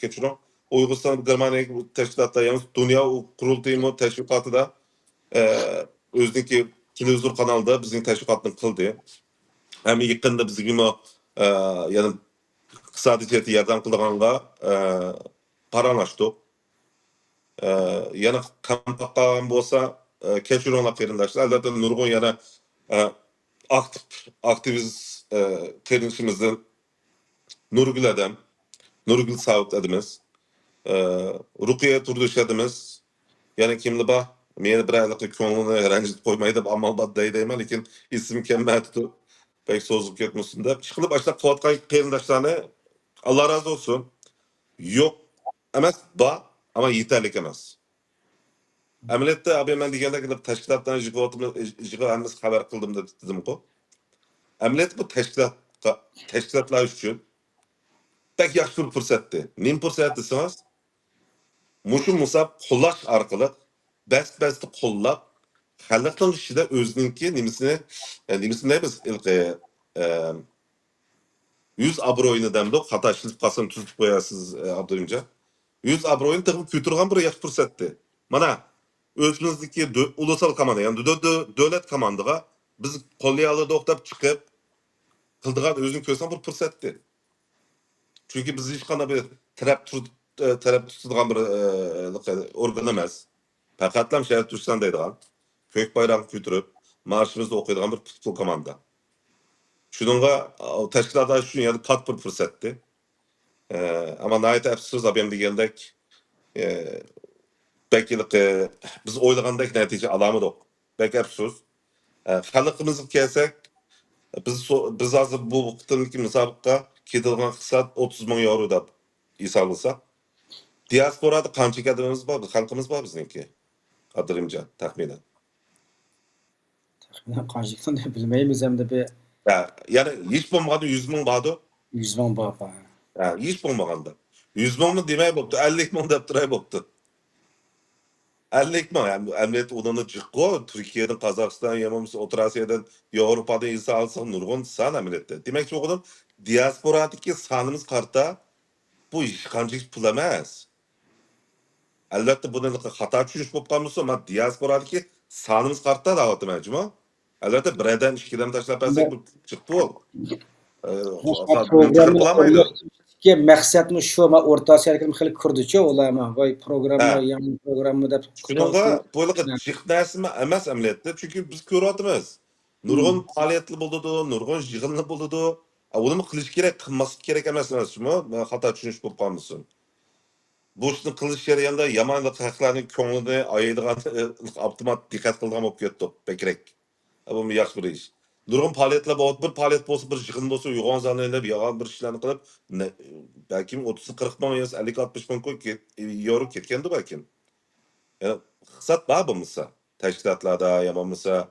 B: kechiring. Uyg'uriston Germaniyalik tashkilotlar, ya'ni dunyo qurultaymi tashviqotida o'ziniki televizor kanalida bizning tashviqotni qildi. Hem yaqinda bizga yana iqtisodiy jihatdan yordam qilganga paranlashdik. Yana qamoqqa bo'lsa kechiringlar qarindoshlar. Albatta nurg'un yana aktivist qarindoshimizdan Nurgul adam, Nurgul Savut adımız, Rukiye Turduş adımız, yani kimli bak, meni bir aylık ko'nglini ranjitib qo'ymaydi deb amal bor deyman, lekin ism kelmadi. Pek sozib ketmasin deb chiqilib boshlab qilayotgan qarindoshlarni Alloh razı olsun. Yo'q emas, bor, ama yetarli emas. Amaliyotda abi men degandek tashkilotdan hammasi xabar qildim deb dedim-ku. Amaliyot bu tashkilotlar uchun pek yaxshi bir fursatdi. Nim fursat desangiz, mushu musab qo'llash orqali bast-basti qo'llab xalqning ishida o'zininki nimasini deymiz ilqi yüz abroyunu demdi. Xata işilip qalsam tuzib qo'yasiz Abdurimjon. Yüz abroyunu taqib ko'targan bir yaxshi fursatdi. Mana o'zimizniki ulusal komanda, ya'ni davlat komandaga biz qo'llayali to'xtab chiqib qildigan o'zini ko'rsan bir fursatdi. Chunki biz hech qanday bir taraf tutadigan bir organ emas. Faqatlam shahar Turkiston deydigan ko'k bayroqni ko'tarib marshimizni o'qiydigan bir futbol komanda. Shuningga tashkilotlar uchun yana katta bir fursatdi. Ama nihayet afsus abim degandek belki biz o'ylagandek natija olamidik. Belki afsus. Xalqimizga kelsak, biz hozir bu vaqtdagi musobaqa ketilgan hisob 30 ming yevro deb hisoblasak, diasporada qancha kadrimiz bor, xalqimiz bor bizniki. Qadrimjon taxminan.
A: Qanchlikdan bilmaymiz hamda bir
B: Yani hiç bo'lmaganda 100 ming bordi.
A: 100 ming bor.
B: Hiç bo'lmaganda. 100 mingni demay bo'pti, 50 ming deb turay bo'pti. 50 ming yani emniyet olanı çıkıyor. Türkiye'den, Kazakistan, Yamamış, Orta Asya'dan, Avrupa'da insan alsan nurgun san emniyette. Demek ki oğlum diasporadaki sanımız kartta bu iş kancık pul emez. Elbette bunun hata çürüş bulup kalmışsa ama diasporadaki sanımız kartta da ağlatı mecmu. Elbette birden işkiden taşlap etsek bu çıktı ol. Çıkırpılamaydı.
A: Ki maqsadmi shu, ma O'rta Osiyoliklar xil kirdi-chu, ular ma voy programma, yangi programma deb.
B: Şununla böyle çıkmasımı emez emniyette çünkü biz körüatımız. Nurgun faaliyetli buldu, nurgun jığınlı buldu. Onu mu kılıç gerek, kılması gerek emez mi? Hata düşünüş bu kalmışsın. Bu işin kılıç yanında yamanlık haklarının köngülünü ayırdıgan optimat dikkat kılgan olup gitti. Bekrek. Bu mu yaxşı bir iş. Nurgun faaliyetler bu bir faaliyet olsa bir jığın olsa yuğan zanneyle bir yalan bir işlerini kılıp belki 30-40 bin 50-60 bin euro ketkendi belki. Yani kısat var mıysa teşkilatlarda yapamızsa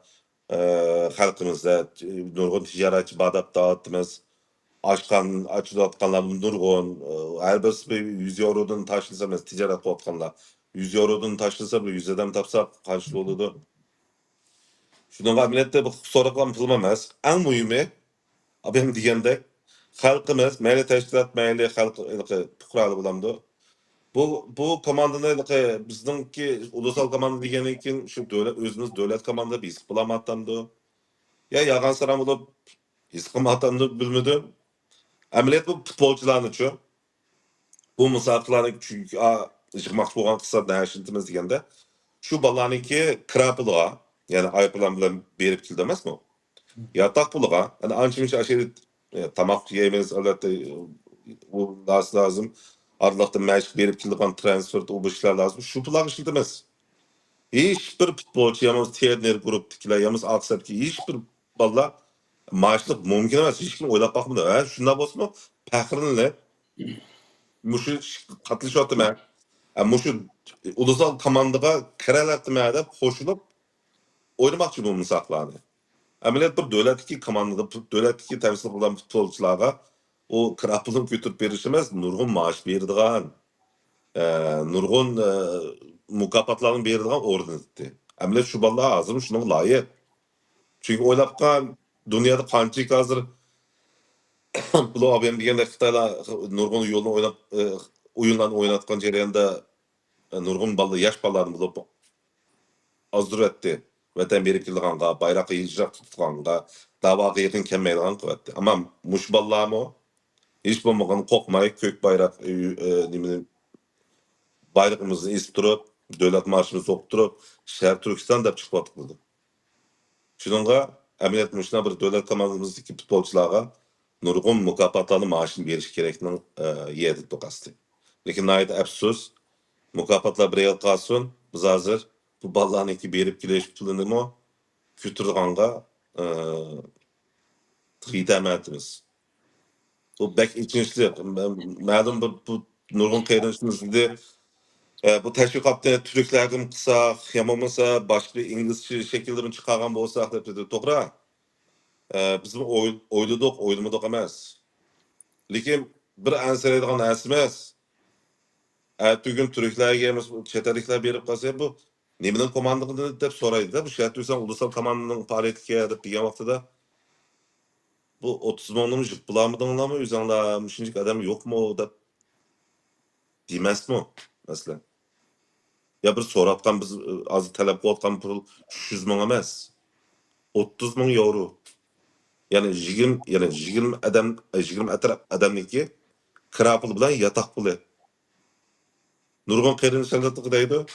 B: halkımızda nurgun ticaretçi badap dağıttığımız açılatkanlar nurgun her birisi bir 100 eurodan taşınsa mesela ticaret koyatkanlar 100 eurodan taşınsa bir 100 adam tapsa karşılığı olurdu. Şunun millette bu soraklan yapılmamaz. En mühimi benim diyende halkımız meyli teşkilat meyli halk fukralı bulamdı. Bu komandanın bizdeki ulusal komanda degeni için şu devlet özümüz devlet komanda biz bulamatandı. Ya yagan saram olup his kılmatandı bilmedim. Ameliyat bu futbolcuların için. Bu musafirlerin çünkü çıkmak olan kısa değişintimiz degende. Şu balanınki krapılığa yani ayıpılan bilen berip kildemez mi? Ya takpılığa yani ançımış aşırı tamak yiyemiz elbette bu lazım. Arlıqda məşq berib kildiğen transfer o bu işler lazım. Şu pulak işletemez. Hiçbir futbolcu yamız Tierner gruptakiler yamız Aksat'ki hiçbir valla maaşlık mümkün emas. Hiç kim oylap bakmadı. Şunda bolsa pəxrinle muşu katılış otma. Muşu ulusal komandaga kiralatma deb qo'shilib o'ynamoqchi bu musaqlarni. Ameliyat bir devletki komandada devletki temsil kılan futbolcularga o krapılın götürüp verişemez. Nurgun maaş berdiğen, nurgun mukapatların berdiğen ordan etti. Ameliyat şu ballar azım şunun layık. Çünkü oylapkan dünyada kançık hazır bu abim degende Xitayla nurgun yolunu oynap oyunlarını oynatkan jarayonda nurgun ballı yaş ballarını bulup azdır etti. Vatan berip kildiğanga, bayrağı yiyecek tutduğanga, davaga yakın kelmeydiğen kuvvetli. Ama muş ballar mı? Hiç bulmadan kokmayıp kök bayrak bayrağımızı isturup, devlet marşımızı okturup, şehir Türkistan da çıkıp atıkladı. Şununla emniyet müşüne bir devlet komandamızdaki futbolculara nurgun mukapatlarını maaşını veriş gerektiğini yedi dokastı. Lakin nayet absüz, mukapatlar bir yıl kalsın, biz hazır bu ballarını iki berip gileş pulunu mu kütürganga xitam etimiz. Bu bek ikinci, malum bu nurgun kaynaşımızda bu teşvikatda Türklerden kısa, yamamasa başka İngilizce şekillerini çıkargan bolsak dep to'g'ri. Biz oyladık emas. Lekin bir ansiraydigan narsa emas. Tugün Türklerge chet elliklar berib qolsa bu Nemenin komandalığını dep soraydı da bu şartıysan ulusal komandanın faaliyetiga dep degan vaqtida bu 30 mingni jip bulamıdыңlarmı özüňlar müşinjik adam ýokmu dep diýmesmi masalan. Ya bir soratgan biz az talep bolýan pul 300 ming emas. 30 ming euro. Yani 20 adam 20 atrap adamniki kira pul bilan yatak puli. Nurgun qeyrinçilik deydi.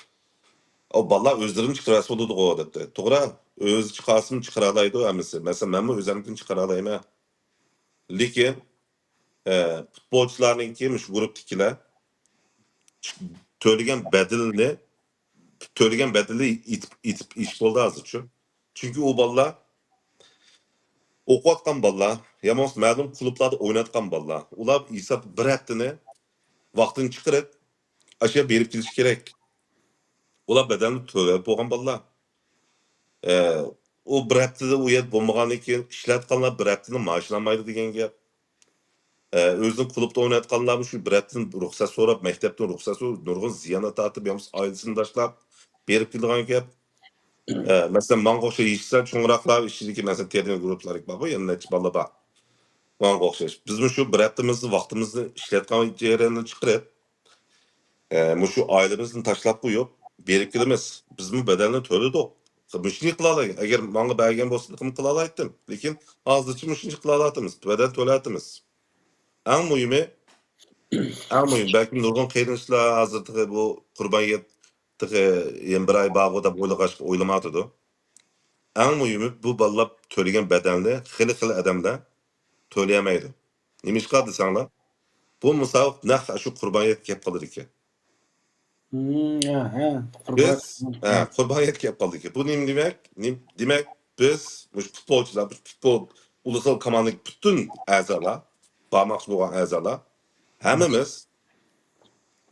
B: O balla özlerini çıkarası oldu o adette. Toğra öz çıkarsın çıkaralaydı emisi. Mesela ben mi özlerimkini çıkaralayım. Lekin futbolcularning kimmiş grupdagilar to'lagan bedeli itib ish bo'ldi hozircha. Chunki u bolalar o'qiyotgan bolalar, yomon ma'lum klublarda o'ynayotgan bolalar. Ular hisob bir haftani vaqtini chiqarib, ashyo berib kelish kerak. Ular bedelni to'lab bo'lgan bolalar. O bir haftada u yer bo'lmagandan keyin ishlatganlar bir haftani maoshini olmaydi degan gap. Özünün klubda oynayotganlar shu bir haftadan ruxsat so'rab, maktabdan ruxsat so'rab, nurg'un ziyonat tortib, yo'q oilasini tashlab berib kelgan gap. Masalan, manga o'xshash ishchilar cho'ngroqlar ishidagi masalan termin guruhlari bor, yana necha bola bor. Manga o'xshash. Biz shu bir haftamizni vaqtimizni ishlatgan jarayonni chiqarib, shu oilamizni tashlab qo'yib, berib kelamiz. Bizmi badalni to'ladik. Shuni qila olay. Agar manga bergan bo'lsa, qila olaydim. Lekin hozircha shuni qila olamiz. Badal to'layapmiz. Eng muhimi belki nurg'un qiyinchiliklar hozir bu qurboniyat bir ay bag'u deb o'ylamadi. Eng muhimi bu bolalar to'lagan badalni xili odamlar to'layamaydi. Nimishqa desanglar, bu misol naq shu qurboniyat kelib qolar ekan. Biz qurboniyat kelib qoldik. Bu nima demak? Demak biz futbolchilar, futbol ulusal komandaning butun a'zolar, barmoq bo'lgan a'zolar hammamiz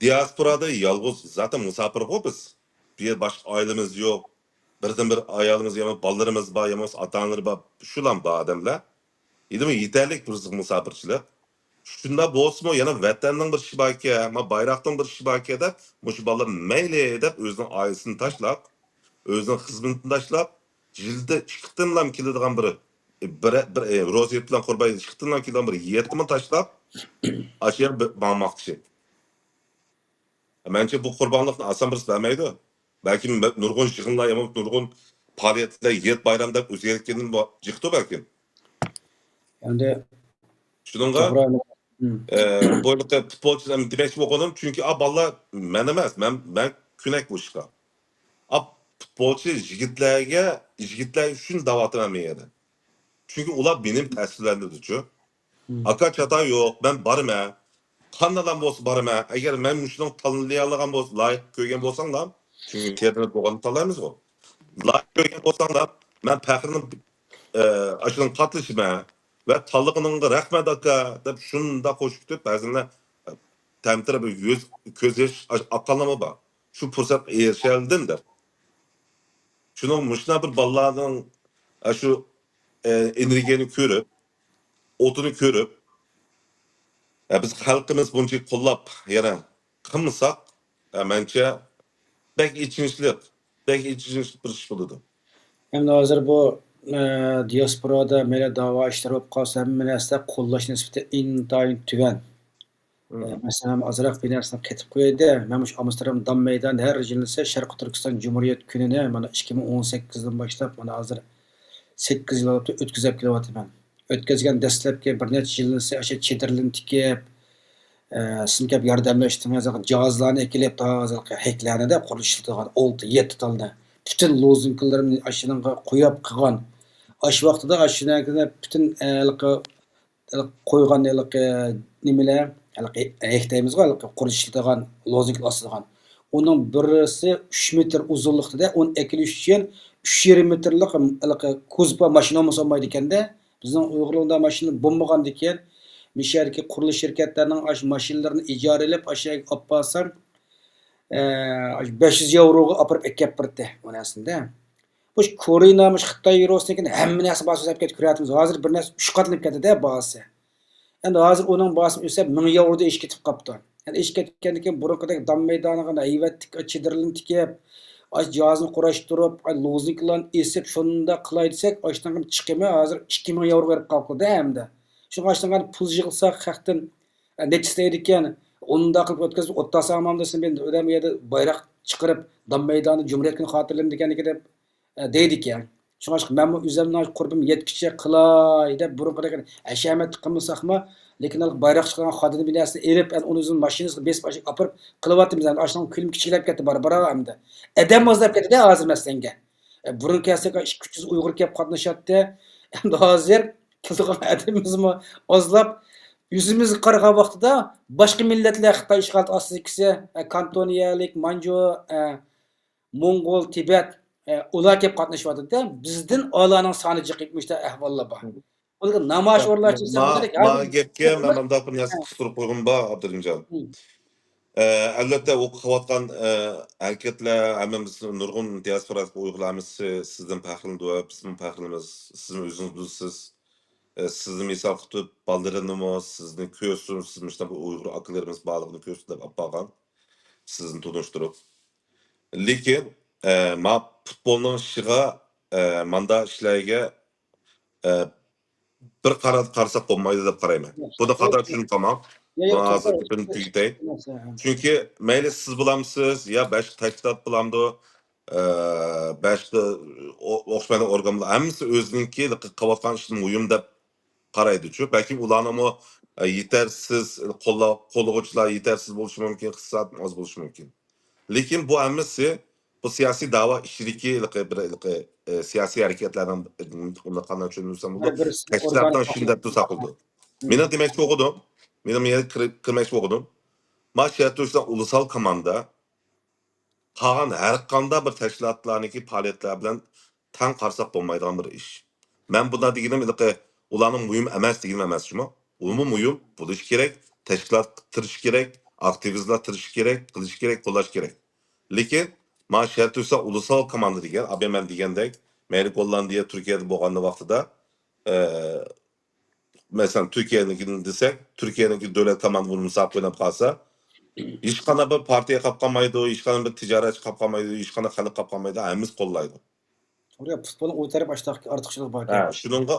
B: diasporada yolg'iz zaten musafir biz. Bir başka ailemiz yok. Birden bir ayalımız yalnız ballarımız var, yalnız ata-analar var. Şulan bu adamlar. Yedimi yeterlik bir musafirçilik. Şunda bolsunmu yana vatanning bir shibaki, ama bayroqning bir shibaki deb, mush ballar mayli deb o'zining oilasini tashlab, o'zining xizmatini tashlab, yilda 2 qitimlam keladigan bir roziyat bilan qurbay 2 qitimlam keladigan bir yetimi tashlab, ashyo bormoqchi. Bence bu qurbonlikni oson birisi vermeydi. Belki nurg'un yig'inlar, nurg'un faoliyatlar, yet bayramda o'zgargandan chiqdi belki.
A: Endi
B: Shuningga boyliqda futbolchilar demoqchi bo'lganim, chunki bolalar men emas, men kunak bu ishga. Futbolchi yigitlar uchun da'vat etmaydi. Chunki ular benim ta'sirlandirdi-ku. Aka chatan yo'q, men borman. Qandadan bo'lsa borman. Agar men shuni tanlayaolgan bo'lsa, loyiq ko'rgan bo'lsanglar, chunki ternet bo'lganini tanlaymiz-ku. Loyiq ko'rgan bo'lsanglar, men faxrni ashuni qatnashman va tanlig'iningga rahmat aka deb shunda qo'shib ketib, ba'zanlar tamtirib ko'z yosh oqqanlar bor. Shu fursat erishaldim deb. Şunun müşna bir ballarning shu energiyani ko'rib, o'tini ko'rib, biz xalqimiz buncha qo'llab yana qilmasak, mencha bek ichinchli bir ish bo'ladi.
A: Endi hozir bu diasporada mayli da'vo ishlari bo'lib qolsa, hamma narsa qo'llash nisbati intayin tugan. Masalan, azroq bir narsani qaytib qo'yaydi. Mana shu Amsterdam Dam maydonida har yilsa Sharqiy Turkiston Cumhuriyet kunini mana 2018dan boshlab mana hozir 8 yil o'tkazib kelyapman. O'tkazgan dastlabki bir necha yilsa o'sha chetirlin tikib, sizga yordamlashdingiz, jihozlarni kelib hozir heklanida qurishtirgan 6-7 talda. Bütün lozunkalarımı aşının qo'yib qilgan. Aş vaqtida aşınakida bütün qo'ygan nimalar, ehtiyojimiz var, qurishtirgan lozunka asılgan. Onun birisi 3 metr uzunluqda, 10 ekilish uchun 3,5 metrlik ko'zpa mashina olmaydi ekanda, bizning Uyg'urlarda mashina bo'lmagan ekan, misharki qurilish shirkatlarining ash mashinalarini ijaralab aşağı olsam 500 euroga olib kelib berdi onasida. Bu Koreyamış Xitoy yurosinikin hamma narsa bosib ketib ko'ryapmiz. Hozir bir narsa 3 qatlanib ketdi bahasi. Endi hozir uning bahasini o'sab 1000 yevroda ish ketib qopti. Yani ish ketgandan keyin burunqidek dam maydoniga hayvatlik chidirlin tikib, cihazını quraşdırıp, lozunkalarni esib shunda qilay desak, ashundan chiqimi hozir 2000 yevro berib qoldi hamda. Shunga ashundan pul yig'ilsak haqdan nechistaydi ekan, unda qilib o'tkazib o'ttasamam desam endi odam yerda bayroq chiqarib, dam maydoni Cumhuriyet kuni xotirlayman deganiga deb deydi ekan. Shunga men bu o'zimning qurbim yetkicha qilay deb burunqidek hashamat qilmasaqmi, lekin bayroq chiqqan xodini binasini elib, uni o'zini mashinasiga besib olib qilyapmiz. Ashundan kulim kichikilab ketdi bora hamda. Adam ozlab ketdi hozir maslanga. Burun kelsak 200 Uyg'ur kelib qatnashatdi. Endi hozir kelgan adamimizmi ozlab yüzümüz qaragan vaqtida boshqa millatlar Xitoy ishg'ol ostidagisi kantoniyalik, manju, Mongol, Tibet ular kelib qatnashyapti-da, bizdan olarning soni jiqibmişda ahvollar bor. Ular namoyish o'rnash
B: Ma gapga men bundoq bir narsa qistirib qo'yg'im bor, Abdurimjon. Albatta u qilayotgan harakatlar hammamiz nurg'un diaspora Uyg'urlarimiz sizdan faxrlanadi, bizning faxrlanamiz, sizning o'zingiz bilasiz. Sizni misal tutib, baldırınımı, sizni köysün, sizni işte bu Uygur akıllarımız bağlılığını köysün deb appagan, sizni tunuşturup. Lekin, ma futbolning işiga, manda işlarga bir qarsak bo'lmaydi deb qarayman. Buni xato tushunib qolmam. Hozir buni tugitay. Chunki mayli siz bilamsiz, ya boshqa tashkilot bilamdi, boshqa o'xshagan organlar hammasi o'ziniki qilayotgan ishni muhim deb qaraydi-chu. Balki ularning yetarsiz qo'llovchilar yetarsiz bo'lishi mumkin, iqtisod oz bo'lishi mumkin. Lekin bu hammasi bu siyosiy da'vo ishidagi bir siyosiy harakatlardan uni qanday tushunsa bu tashkilotdan shunday to'saqildi. Meni demoqchi o'qidim. Meni kirmoqchi o'qidim. Mashiyatda ulusal komanda qolgan har qanday bir tashkilotlarniki faoliyatlar bilan tang qarsak bo'lmaydigan bir ish. Men bunda deganim ularning muhim emas deganim emas shumi? Umumiy muhim bo'lish kerak, tashkilot tirish kerak, aktivistlar tirish kerak, qilish kerak, qo'llash kerak. Lekin mashiyatda ulusal komanda degan, men degandek, mayli Gollandiya, Turkiyada bo'lgan vaqtida mesela Türkiye'nin desek, Türkiye'nin devlet komandası bunu misal oynab qolsa, hech qanday bir partiya qapqamaydi, hech qanday bir tijoratchi qapqamaydi, hech qanday xalq qapqamaydi, hammamiz qo'llaydi.
A: Oraya futbolun o taraf ortiqchilik bor.
B: Shuningga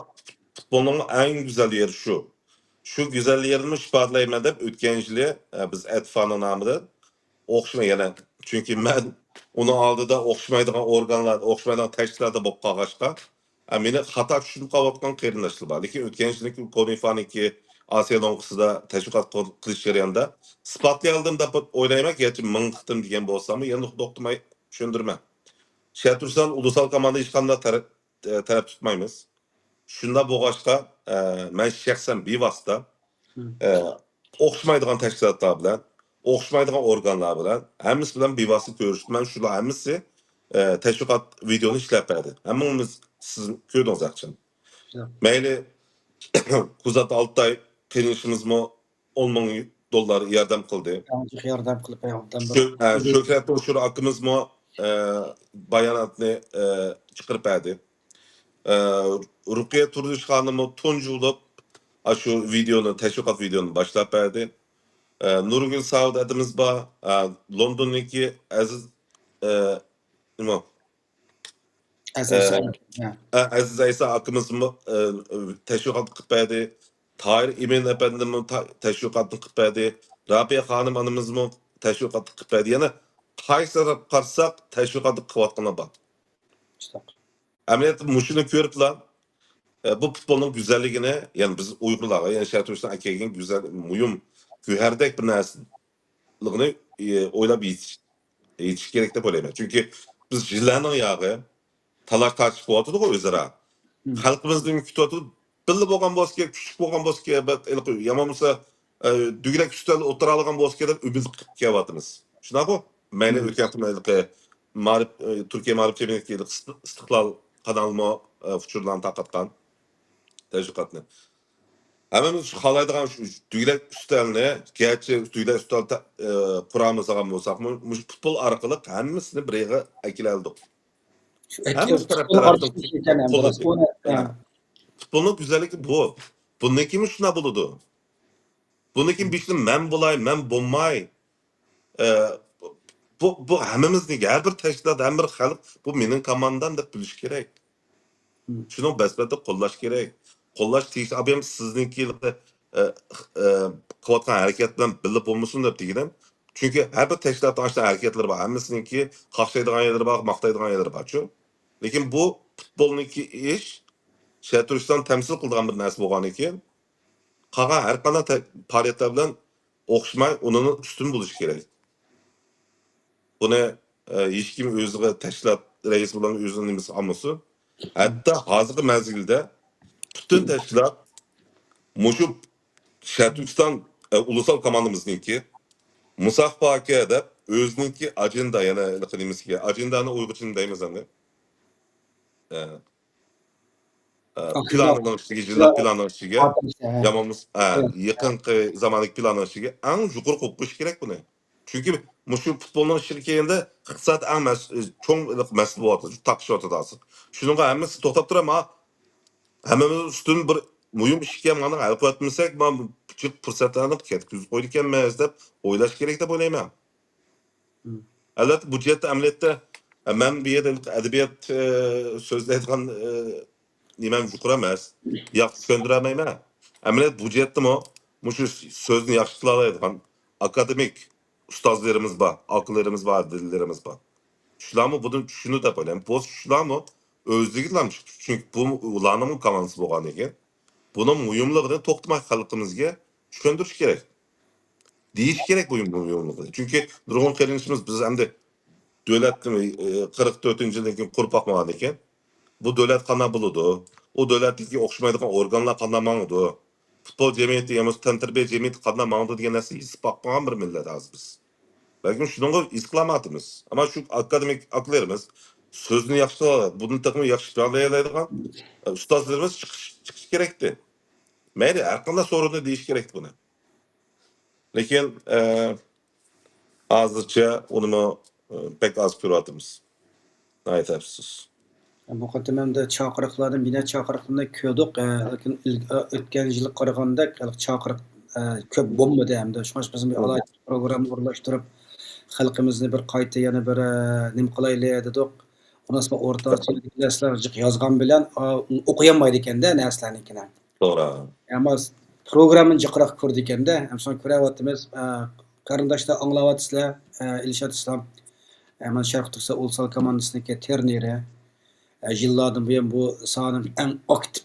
B: futbolning eng go'zal yeri shu. Shu go'zal yerini ifodalayman deb o'tgan yili biz Etfa'ning nomida o'xshamagan. Chunki men uni oldida o'xshamaydigan organlar, o'xshamaydigan tashkilotlar bo'lib qolg'achqa, meni xato tushunib qolayotgan qarindoshlar bor. Lekin o'tgan yilgi Konifaniki Osiyo lo'nqisida tashviqot qilish jarayonida isbotlay oldim deb o'ylayman, garchi ming qitim degan bo'lsam, endi to'xtamay tushundirman. Shatursan ulusal komanda hech qanday taraf tutmaymiz. Shunda bo'lg'achqa, men shaxsan bevosita o'xshamaydigan tashkilotlar bilan, o'xshamaydigan organlar bilan, hammasi bilan bevosita ko'rishdim. Shular hammasi tashviqot videoni ishlab berdi. Hammamiz siz ko'rdingiz axcham. Mayli kuzat Altay qilishimizmi 10 ming dollar yordam qildi.
A: Yordam qilib
B: Shuhrat O'shur akimizmi bayonotni chiqarib berdi. Ruqiya Turdish xonimi tunjulib shu videoni, tashviqot videoni boshlab berdi. Nurgul Saud adimiz bor, Londonniki Aziz nima? Aziz Aysa akimizmi tashviqot qilib berdi. Tahir Emin efendimi tashviqotni qilib berdi. Rabiya xonim onamizmi tashviqot qilib berdi. Yana qaysi taraf qarsak tashviqotni qilayotganlar bor. Ameliyat mushuni ko'riblar. Bu futbolning go'zalligini, ya'ni biz Uyg'urlarga, ya'ni Sharqo'rg'iston akaning go'zal, muhim, go'hardek bir narsaligini o'ylab yetish kerak deb o'ylayman. Chunki biz yillarning yog'i talash tartib qilyapti-ku o'zaro. Xalqimizning kutyapti, billi bo'lgan bo'lsa kerak, kuchli bo'lgan bo'lsa kerak, yomon bo'lsa duglak ustal o'tira olgan bo'lsa kerak deb umid qilib kelyapmiz. Shunaqa-ku? Mayli o'tgan Turkiya ma'rif jamiyatiga istiqlol kanalma uçurlarını taqatqan tashviqotni. Hammamiz xohlaydigan shu duglak ustalni, garchi duglak ustal quramiz olgan bo'lsak, futbol orqali hammasini bir yerga akildik. Futbolning go'zalligi bu. Bundan kim shuna bo'ladi? Bundan kim bishni men bo'lay, men bo'lmay bu hammamizniki, har bir tashkilot, har bir xalq bu mening komandam deb bilish kerak. Şunu besbette qo'llash kerak. Qo'llash tegishli. Abim sizniki qilayotgan harakat bilan birga bo'lmasin deb deganim. Chunki har bir tashkilotning ashta harakatlari bor. Hammasiniki qaqshaydigan yerlari bor, maqtaydigan yerlari bor-ku. Lekin bu futbolniki ish Shaturiston tamsil qilgan bir narsa bo'lgan ekan. Qolgan har qanday faoliyatlar bilan o'xshamay, unini ustun bo'lish kerak. Buni hech kim o'ziga tashkilot raisi bilan o'zini nimasi olmasin. Hatta hozirgi mezgilda bütün teşkilat Muşu Şertürkistan ulusal komandamızınki Musaf Pakiye deb özünki ajenda yana qilimiski ajendani uyg'urchini deymiz endi. Planlanishiga, yillar planlanishiga, yomamiz yaqinqi zamonlik planlanishiga eng yuqori qo'yib qo'yish kerak buni. Chunki mushu futbolning ishiga kelganda iqtisod eng cho'ng masala bo'lyapti, taqishyapti hozir. Shunga hammasi to'xtab turama. Hammamiz ustun bir muhim ishga mana hal qilmasak, men kichik fursatlarni ketkizib qo'ydik ekanmiz deb o'ylash kerak deb o'ylayman. Albatta bu jihatda amaliyotda men bu yerda adabiyot so'zlaydigan nimam yuqori emas, yaxshi tushuntirolmayman. Amaliyot bu jihatdami shu so'zni yaxshi qila oladigan akademik ustozlarimiz bor, aqllarimiz bor, dillarimiz bor. Shularmi buni shuni deb o'ylayman. Bu shularmi o'zligilarmi? Chunki bu ularning komandasi bo'lgan ekan. Bunun muhimligini to'xtamay xalqimizga tushuntirish kerak. Deyish kerak bu muhimligini. Chunki nurg'un qarinishimiz biz hamda davlatni 44-yildan keyin qurib boqmagan ekan. Bu davlat qanday bo'ladi? O davlatga o'xshamaydigan organlar qanday mangdi? Futbol jamiyati, ya'ni tantarbiya jamiyati qanday mangdi degan narsa his boqmagan bir millat hozir biz. Balkim shunga his qilamiz. Ammo shu akademik aqllarimiz so'zni yaxshi, buni taqmi yaxshi ifodalay ustozlarimiz chiqish kerakdi. Mayli, har qanday sorunni deyish kerak buni. Lekin hozircha uni pek az ko'ryapmiz. Aytasiz.
A: Bu qatimda chaqiriqlardan bina chaqiriqlarni ko'rdik, lekin o'tgan yil qaraganda chaqiriq ko'p bo'lmadi hamda. Shuning uchun biz alohida program o'rlashtirib xalqimizni bir qayta yana bir nima qilaylik dedik. Unasma o'rtacha darslar yozgan bilan o'qiyamaydi ekanda narsalarnikini.
B: To'g'ri.
A: Ammo programmani jiqroq ko'rdik ekanda, ham son ko'ryapmiz. Qarindoshlar anglayapsizlar, Ilshod Islom, mana Sharq Turkiya ulusal komandasiniki terneri. Yıllardan buyon bu sahanın en aktif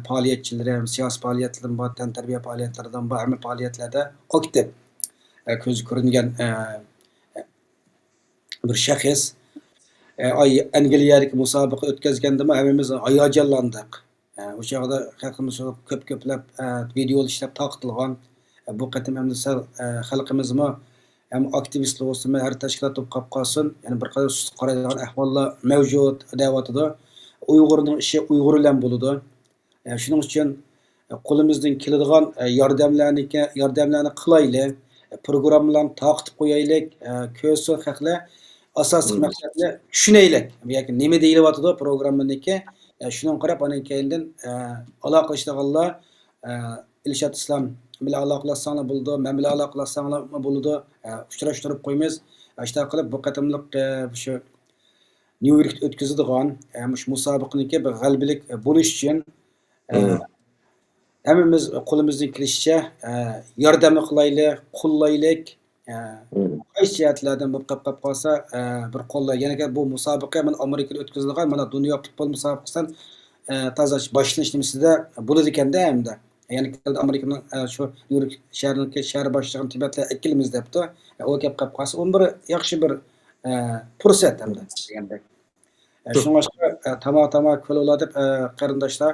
A: faaliyetçileri, siyasi faaliyetlerden var, tantarbiya faaliyetlerden var, hem faaliyetlerde aktif gözü görüngen bir şahıs. Angliyadaki musabaka ötkazganda hemimiz hayacanlandık. O çağda halkımız köp-köplep video işlep taqtilgan. Bu qatim hem halkımız mı hem aktivistler olsun, her teşkilat topqap qalsın. Yani bir qadar susut qaraydigan ahvollar mavjud deyatıdı. Uyg'urning ishi Uyg'ur bilan bo'ladi. Shuning uchun qo'limizdan keladigan yordamlarni qilaylik, programmalarni taqib qo'yaylik, ko'rsin xalqlar asosiy maqsadni tushunaylik. Yoki nima deyilyapti programmaniki, shuni qarab ana keyindan aloqalashganlar Ilshod Islom bilan aloqalashsanglar bo'ldi, men bilan aloqalashsanglar bo'ladi, uchrashtirib qo'yamiz. Ashta qilib bu qatimliq shu New York'ta o'tkazadigan shu musobaqaniki bir g'alabalik bo'lish uchun hammamiz qo'limizdan kelishicha yordam qilaylik, qo'llaylik. Qaysi jihatlardan bir qilib qolsa bir qo'llay. Yana bu musobaqa mana Amerikada o'tkazilgan, mana dunyo futbol musobaqasidan toza boshlanish nimasida bo'ladi ekanda hamda. Ya'ni Amerikaning shu New York shahar boshlig'i Tibetda ikkilimiz debdi. O kelib qolsa, u bir yaxshi bir fursat hamda degandek. Şunga tama ko'llar deb qarindoshlar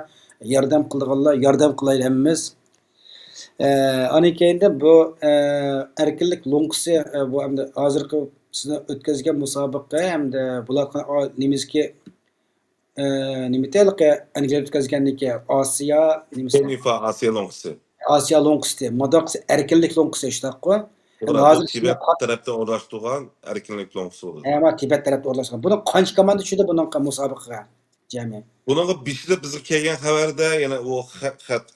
A: yordam qildiganlar yordam qilaylik hammamiz. Ana keyinda bu erkinlik lo'ngisi bu hamda hozirgi sizni o'tkazgan musobaqa hamda bular nimizki nimitalik Angliyada o'tkazganniki Osiyo nimasi
B: Osiyo lo'ngisi.
A: Osiyo lo'ngisi, modaqsi erkinlik lo'ngisi ishtaqqa.
B: Hozir Tibet tarafdan o'rlashtirgan erkinlik lo'ngisi bo'ldi.
A: Ama Tibet tarafdan o'rlashtirgan. Buni qancha komanda tushdi bunaqa musobaqaga? Jami.
B: Bunga bishli bizga kelgan xabarda yana u xat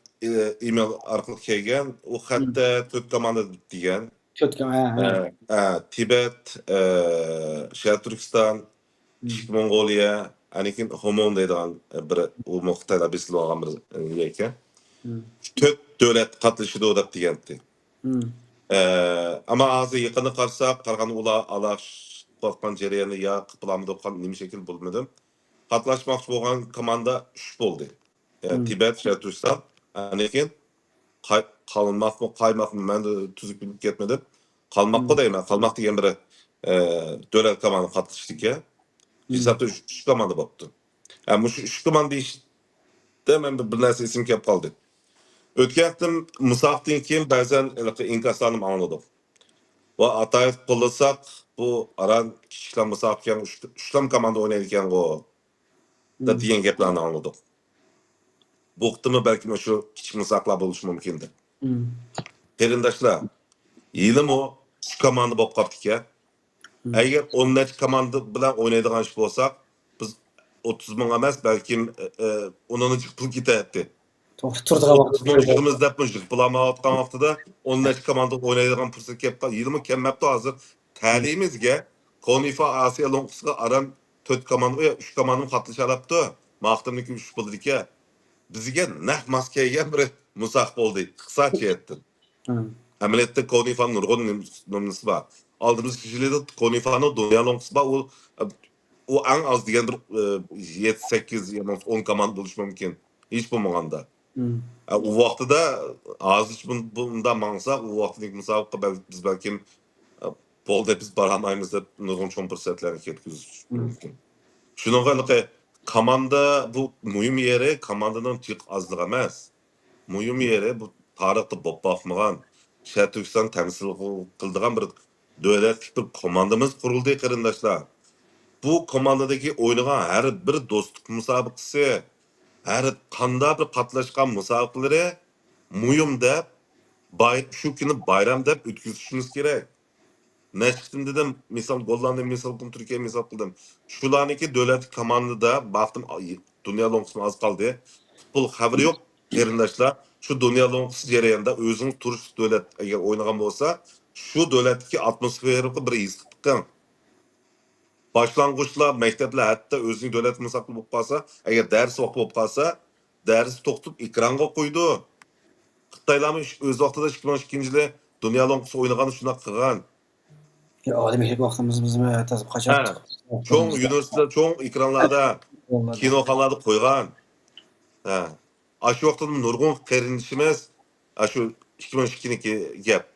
B: email orqali kelgan, u xatda 4 komanda degan.
A: Kötken ha.
B: Tibet, Şərq Türkistan, İşki Mongoliya, anikin Homon deydigan bir u muhtala bisil olgan bir yer. Tört dövlet katlaşıdı o da diyendi. Ama azı yakını karsak, kargan ula alaş korkman cereyeni ya kıpılamı dokkan nimi şekil bulmadım. Katlaşmak boğan komanda 3 oldu. Tibet, Şərq Türkistan, anikin kalmak mı, kaymak mı, ben de tüzük bilip gitmedim. Kalmak mı deyim, kalmak diyen bir dövlet komanda katlaştık ya. Hesapta 3 komanda baktı. Yani bu 3 komanda işte, ben bir narsa isim kep kaldı. Ötken musaftin kim bazen inkaslarını anladım. Ve atayet kollasak bu aran kişiler musafken 3 komanda oynayırken o da diyen geplerini anladım. Bu oktumu belki şu küçük musaklar buluşu mümkündü. Perindaşlar, yılım o 3 komanda bop kaptık ya. Eğer 10 komanda bilen oynaydıgan iş bolsak, biz 30 bin emas belki 10 pul giderdi. Biz 30 bin yığımız dep mi jık bulama atkan haftada 10 komanda oynaydıgan fırsat kep kal. Yılımı kemmepti hazır. Talimizge Konifa Asya Lonqısıga aran 4 komanda ve 3 komanda katlaşalaptı. Maqtımniki 3 buldik ya. Bizge nah maskeye bir musaq oldu. Kısa çeyettin. Ameliyatda Konifa'nın nurgun nomnisi var. Aldığımız kişileri Konifa'nın dünya lonqısı var. O en az diyen bir 7-8 10 komanda buluş mümkün. Hiç bulmaganda. O vaxtda da az hiç bunda mansa o vaxtdaki müsabaqa biz belki bolda biz baramaymiz deb nurgun çoğun fürsətlərini ketkiziş mümkün. Şununla komanda bu mühim yeri komandanın tük azlığı emas. Mühim yeri bu tarixte bop baxmagan Şərq Türkistan temsil kıldıgan bir dövletlik bir komandamız kuruldu qarindaşlar. Bu komandadaki oynagan her bir dostluk müsabakası, her kanda bir katlaşkan müsabakaları mühim deb şu günü bayram deb ötküzüşümüz gerek. Neştim dedim, misal Golland'ı misal kıldım, Türkiye misal kıldım. Şularniki dövlet komandada baktım dünya lonqısına az kaldı. Futbol haberi yok qarindaşlar. Şu dünya lonqısı jarayonida özünüz turish dövlet eğer oynagan bolsa, şu dövletdeki atmosferini bir his qilgan. Başlangıçlar, mektepler hatta özünü dövlet misaqlı bo'lib qolsa, eğer ders vaqti bo'lib qolsa, ders to'xtatib ekranga qo'ydi. Xitoylarmi o'z vaqtida 2012-yilda dünya lonqısı oynagan shunaq qilgan.
A: Adem hep vaxtımızı tazıp kaçarttık.
B: Çoğun üniversitede, çoğun ekranlarda, kinoxalarda koygan. Aşı vaqtida nurgun qarindishimiz, aşı 2012-niki gap.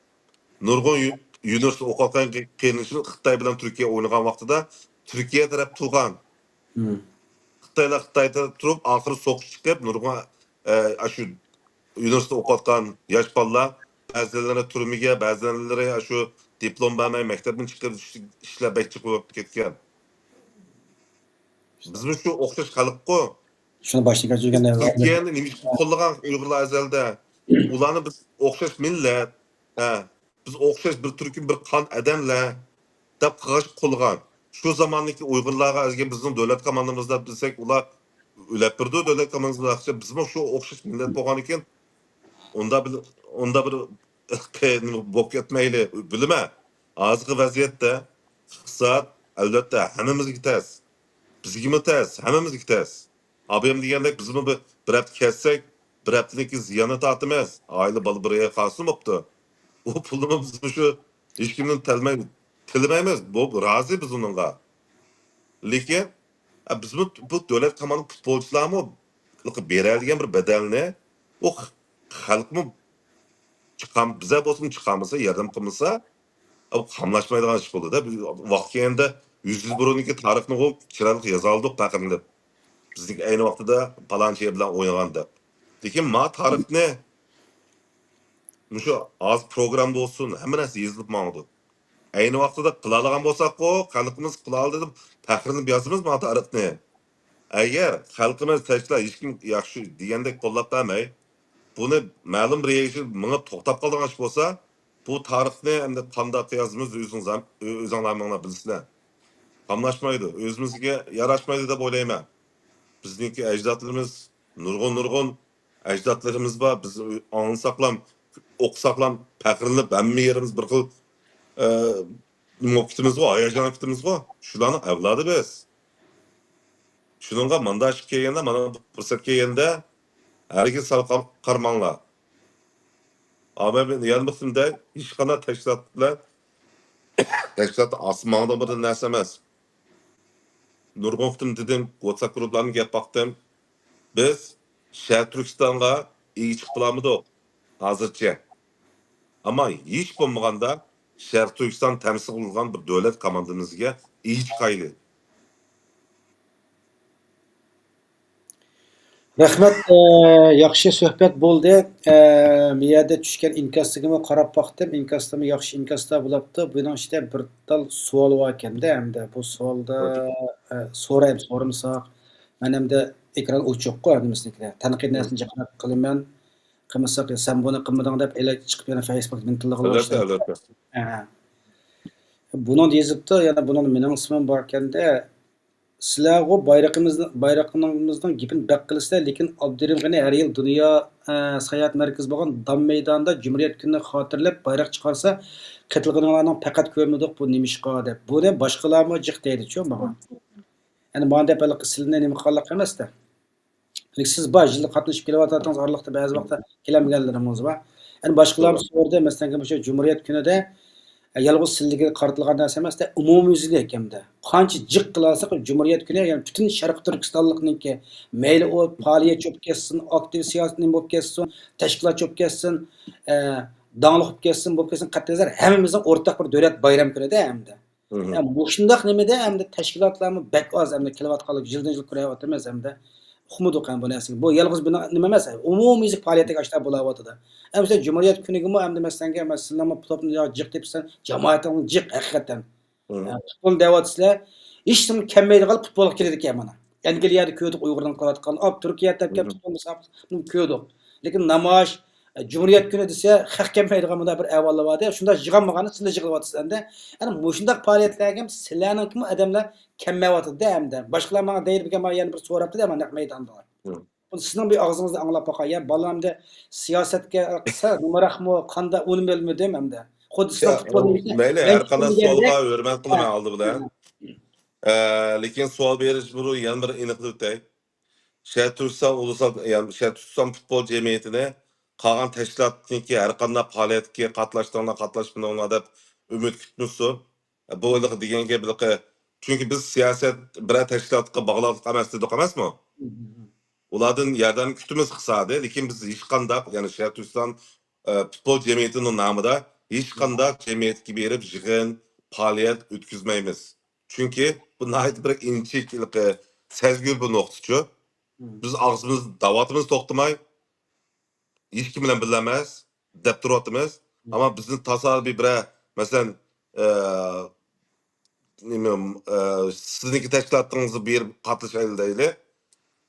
B: Nurgun üniversite o'qiyotgan qarindishimiz Xitoy bilan Turkiya o'ynagan vaqtida Turkiya taraf turgan. Xitoyda turib, oxiri so'qish chiqib, nurgun aşı üniversite o'qiyotgan yosh bolalar ba'zileri turmiga, ba'zileri aşı diplom bermay maktabdan chiqib ishlar bekchi qo'yib ketgan. Bizim şu o'xshash xalqku.
A: Şunu başlık açırken
B: Türkiye'nin nima qo'llagan Uyg'urlar azalda. Ularni biz o'xshash millat, biz o'xshash bir turkum bir qon odamlar deb qo'llagan. Şu zamandaki Uyg'urlarga o'zga bizning davlat komandamizda bilsak, ular o'lab birdi davlat komandamizda. Biz şu o'xshash millat bo'lgan ekan, onda bir bok etmeyli bilme. Azgı vaziyette iqtisod albatta hammamizga tez. Bizga tez, hammamizga tez. Abim degandek biz bir hafta kessak, bir haftaniki ziyoni tortimiz. Oila bola bir yerga qolsin bo'pti. U pulni biz shu hech kimdan tilmaymiz. Bu rozi biz uningga. Lekin biz bu davlat tomonidan futbolchilarmi beradigan bir badalni u xalqmi chiqam bize bo'lsin chiqamasa, yardım qilmasa, qamlashmaydigan ish bo'ldi-da. Vaqt kelganda 100 yil burungi tarixni qo'yib chiroyli yoza oldik taqimlab. Bizning ayni vaqtida palonchi bilan o'ynaganda. Lekin ma tarixni shu az programda olsun, hamma narsa yozilib mangdi. Ayni vaqtida qila olgan bo'lsak-ku, xalqimiz qila oldi deb faxrlanib yozamiz ma tarixni. Agar xalqimiz tashlar hech kim yaxshi degandek qo'llab bermay, buni ma'lum bir yerga minib to'xtab qolgan ish bo'lsa, bu tarixni endi qanday qiyazimiz o'zingizlar bilsizlar. Qamlashmaydi, o'zimizga yarashmaydi deb o'ylayman. Bizniki ajdodlarimiz nurg'un ajdodlarimiz bor. Biz ongni saqlam, o'q saqlam, faxrlanib, hamma yerimiz bir xil Muhabbetimiz var, hayajan muhabbetimiz var. Şularning avlodi biz. Shuningga mandash kelganda, mana bu fursat kelganda, hargiz sal qarmanglar. Ama ben yanmasında hech qanday tashkilot osmonda bir narsa emas. Nurg'un dedim, WhatsApp gruplarına gap baktım. Biz Şərq Türkistan'a iyi chiqib qolamidik hozircha. Ama hiç bo'lmaganda Şərq Türkistan temsil qilgan bir davlat komandamizga iyi chiqayli.
A: Rahmat, yaxshi suhbat bo'ldi. Bu yerda tushgan inkostigimga qarab boqdim. Inkostim yaxshi inkoslar bo'libdi. Buning ichida bir tal savol bor ekanda, hamda bu savolda so'ramsak, men hamda ekran o'chiq-ku nimasinikida. Tanqid narsani qarab qilaman. Qilmasak, sen buni qilmading deb chiqib yana Facebook mintillig'i
B: Albatta.
A: Buni yozibdi, yana buning mening ismim bor ekanda. Sizlar o bayrağımızdan gipin bak qilsizlar, lekin Abdurim G'ani har yil dunyo sayohat markazi bo'lgan Dam maydonida Cumhuriyet kunini xotirlab bayroq chiqarsa, qitilganlarning faqat ko'rmadik bu nimishqa deb. Buni boshqalarmi jiq deydi-chu menga. Ya'ni men deb sizlarni nima qilmoq emasda. Lekin siz bor yil qatnashib kelyapsizlar, oraliqda ba'zi vaqtda kelmaganlarimiz bor. Ya'ni boshqalar so'rdi, masalan, o'sha Cumhuriyet kunida yalğız sizlarga qaratilgan narsa emasda, umumyuzlik hamda. Qancha jiq qilasak Cumhuriyet kuni, ya'ni butun Sharq Turkistonlikniki, mayli o faoliyat cho'p ketsin, aktiv siyosatni bo'lib ketsin, tashkilot cho'p ketsin, dangli bo'lib ketsin, qatnashlar hammamizning o'rtaq bir davlat bayram kunida hamda. Yani bu shundaq nimada hamda tashkilotlarni bak oz hamda kelayotganlik yildan-yil ko'rayotimiz hamda. Uqmadik ham bu narsaga. Bu yalğız buni nima emas, umumiy faoliyatga ashtar bo'layotdi. Hamda Cumhuriyet kunigimi hamda masalan, sizlarni topni jiq debsan, jamoating jiq haqiqatan. Futbol deyatsizlar, hech kim kelmaydigan futbolga keladi ekan mana. Angliyada ko'rdik Uyg'urdan qilayotgan, Turkiyada ham futbol musobaqasini ko'rdik. Lekin namoyish Cumhuriyet kuni desa, haq kelmaydigan bunda bir ahvollar bor-da. Shunda yig'ilmagani sizlar yig'ilyapsizlar-da. Ya'ni mushundaq faoliyatlarga ham sizlarning odamlar kelmayotdi hamda. Boshqalar menga deyilgan yana bir so'rabdi-da mana maydonda. Sizning bir og'zingizda anglab boqay, ya balamda siyosatga qilsa, nimaraqmi, qanda o'lim bilmadim hamda. Xuddi siz futbol
B: mayli, har qanday savolga hurmat qilaman oldi bilan. Lekin savol berish bu yana bir aniqlik o'tay. Şərq Türkistan ulusal, yani Şərq Türkistan futbol cemiyetine qolgan tashkilotniki har qanday faoliyatga qatnashmanglar deb umid kutmisin. Bu deganga bir chunki biz siyosat bir tashkilotga bog'liq emas dedik emasmi? Ulardan yardım kütümüz kısadı. Lekin biz hiç qanday, yani Şərq Türkistan futbol cemiyetinin namıda hiç qanday cemiyetga berib yig'in, faoliyat o'tkazmaymiz. Chunki bu nihayat bir inchik, sezgir bir nuqtachu. Biz ağzımız, davatımız to'xtamay, hech kim bilan bilamas deb turyapmiz. Ama bizni tasarrufi bir, masalan, sizniki tashkilotingizni berib qatnashaylik deyli.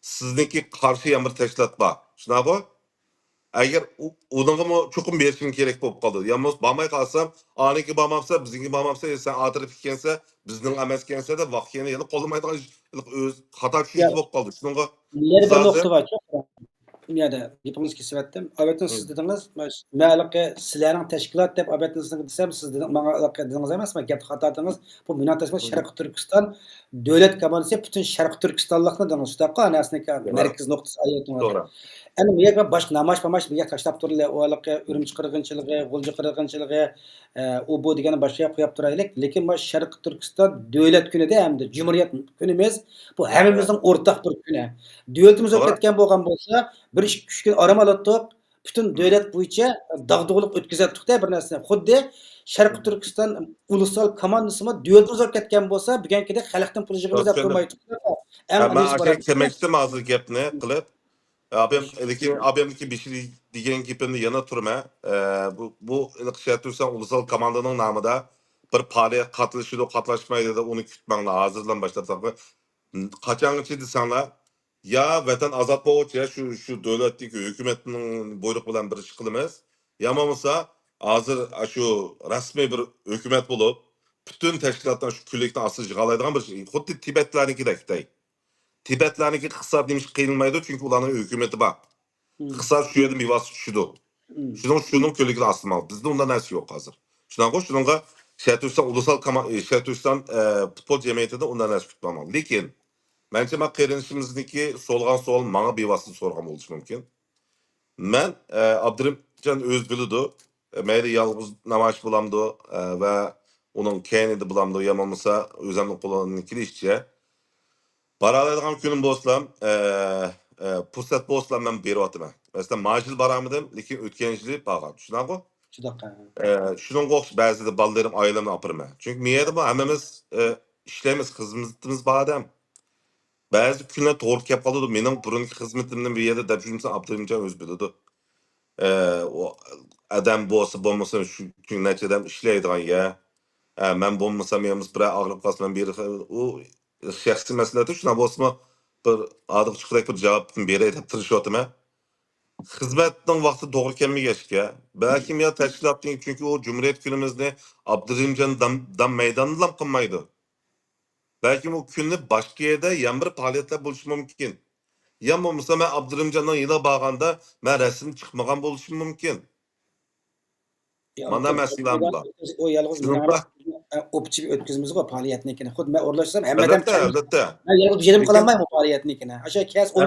B: Sizniki qarshi ham bir tashkilot bor. Shunaqa? Agar uningga cho'qim berishim kerak bo'lib qoldi. Yomon bormay qolsam, aniki bormasa, bizniki bormasa, sen atirib kelsa, bizning emas kelsa-da vaqt yana qo'lmaydigan o'z xato tushunish bo'lib qoldi. Shunga
A: bir nuqta bor. Dünyada gapingiz kesyaptim. Albatta siz dedingiz, ma'laqi sizlarning tashkilot deb albatta siz desam, siz menga aloqa dedingiz emasmi? Gap xato dedingiz. Bu munosabat Sharq Turkiston davlat komandasi butun Sharq Turkistonlikni dedingiz. Shunaqqa anasniki markaz nuqtasi aytdingiz.
B: to'g'ri.
A: Endi bu yerga boshqa namoyish bu yerga tashlab turlar, u aloqa Urumchi qirg'inchiligi, G'ulji qirg'inchiligi, u bu degani boshqa qo'yib turaylik. Lekin bu Sharq Turkiston davlat kunida hamda Cumhuriyet kunimiz bu hammamizning o'rtaq bir kuni. Davlatimiz o'tgan bo'lgan bo'lsa, bir 2-3 kun orom oldik. Butun davlat bo'yicha dag'dug'lik o'tkazatdik-da bir narsa. Xuddi Sharq Turkiston ulusal komandasimi davlatimiz o'tgan bo'lsa, bugunkidek xalqdan pul yig'imiz deb qo'ymaydik.
B: Ama aşağı kemektim azı gapni qilib. Abimdeki bir şey degan gapimni yana turma. Bu Şərq Türkistan ulusal komandanın namida bir faoliyat qatnashmaydi deb uni kutmanglar. Hozirdan boshlab qachongacha desanglar, ya vatan ozod bo'luvchi, shu davlatdagi hukumatning buyruq bilan bir ish qilamiz. Ya bo'lmasa, hozir shu rasmiy bir hukumat bo'lib, butun tashkilotdan shu kunlikni asli yig'alaydigan bir şey. Xuddi Tibetlarnikidek. Tibetlarniki qisab demiş qiynalmaydi, çünkü ularning hukumati bor. Qisab shu yerda mevasi tushidi. Şunun kunlikni asli mal. Bizda undan narsa yo'q hozir. Shunga Şərtürkistan ulusal Şərtürkistan futbol cemiyetinde ondan nəsə tutmamam. Lekin bence ben qeyrinişimizdeki solğan sual bana bevasıta sorğan oluşu mümkün. Ben Abdurrahimcan öz bilidu. Meyli yalğız namaş bulamdı ve onun keynidi bulamdı yamamısa özemlik bulanın kilişçe. Baralaydigan günüm bolsam, fursat bolsam ben berip atıman. Mesela majil baramıdım, lekin ötken yili bargam. Şunaqo?
A: Şunaqa.
B: Şunun qo'sh ba'zida balalarim oilamni opirman. Chunki miyada bu hammamiz ishlaymiz, xizmatimiz bor odam. Ba'zi kunlar to'g'ri kelib qoladi. Mening burungi xizmatimni bu yerda deb yursa Abdurimjon o'zi biladi. O odam bo'lmasa shu kun necha odam ishlaydigan ya. Men bo'lmasam yamiz bir og'rib qolsam beri u shaxsiy masaladir. Shuna bo'lsa bir odiq chiqrak bir javob beray deb tirishyapman. Xizmatning vaqti to'g'ri kelmagachga, balkim yo tashkilotning chunki u Cumhuriyet kunimizni Abdurimjon dam maydonida qilmaydi. Belki o kunni boshqa yerda yan bir faoliyatlar bo'lishi mumkin. Ya bo'lmasa men Abdurimjonning yili borganda men rasm chiqmagan bo'lishim mumkin.
A: Ya,
B: Mana masalan bular.
A: o yalğız mening
B: Shuningdek,
A: o'pchib o'tkazimizga faoliyatnikini. Xuddi men o'rlashsam hammadan
B: albatta, albatta.
A: men yalğız jenim
B: Lekin
A: qilolmayman faoliyatnikini. O'sha kas
B: ha,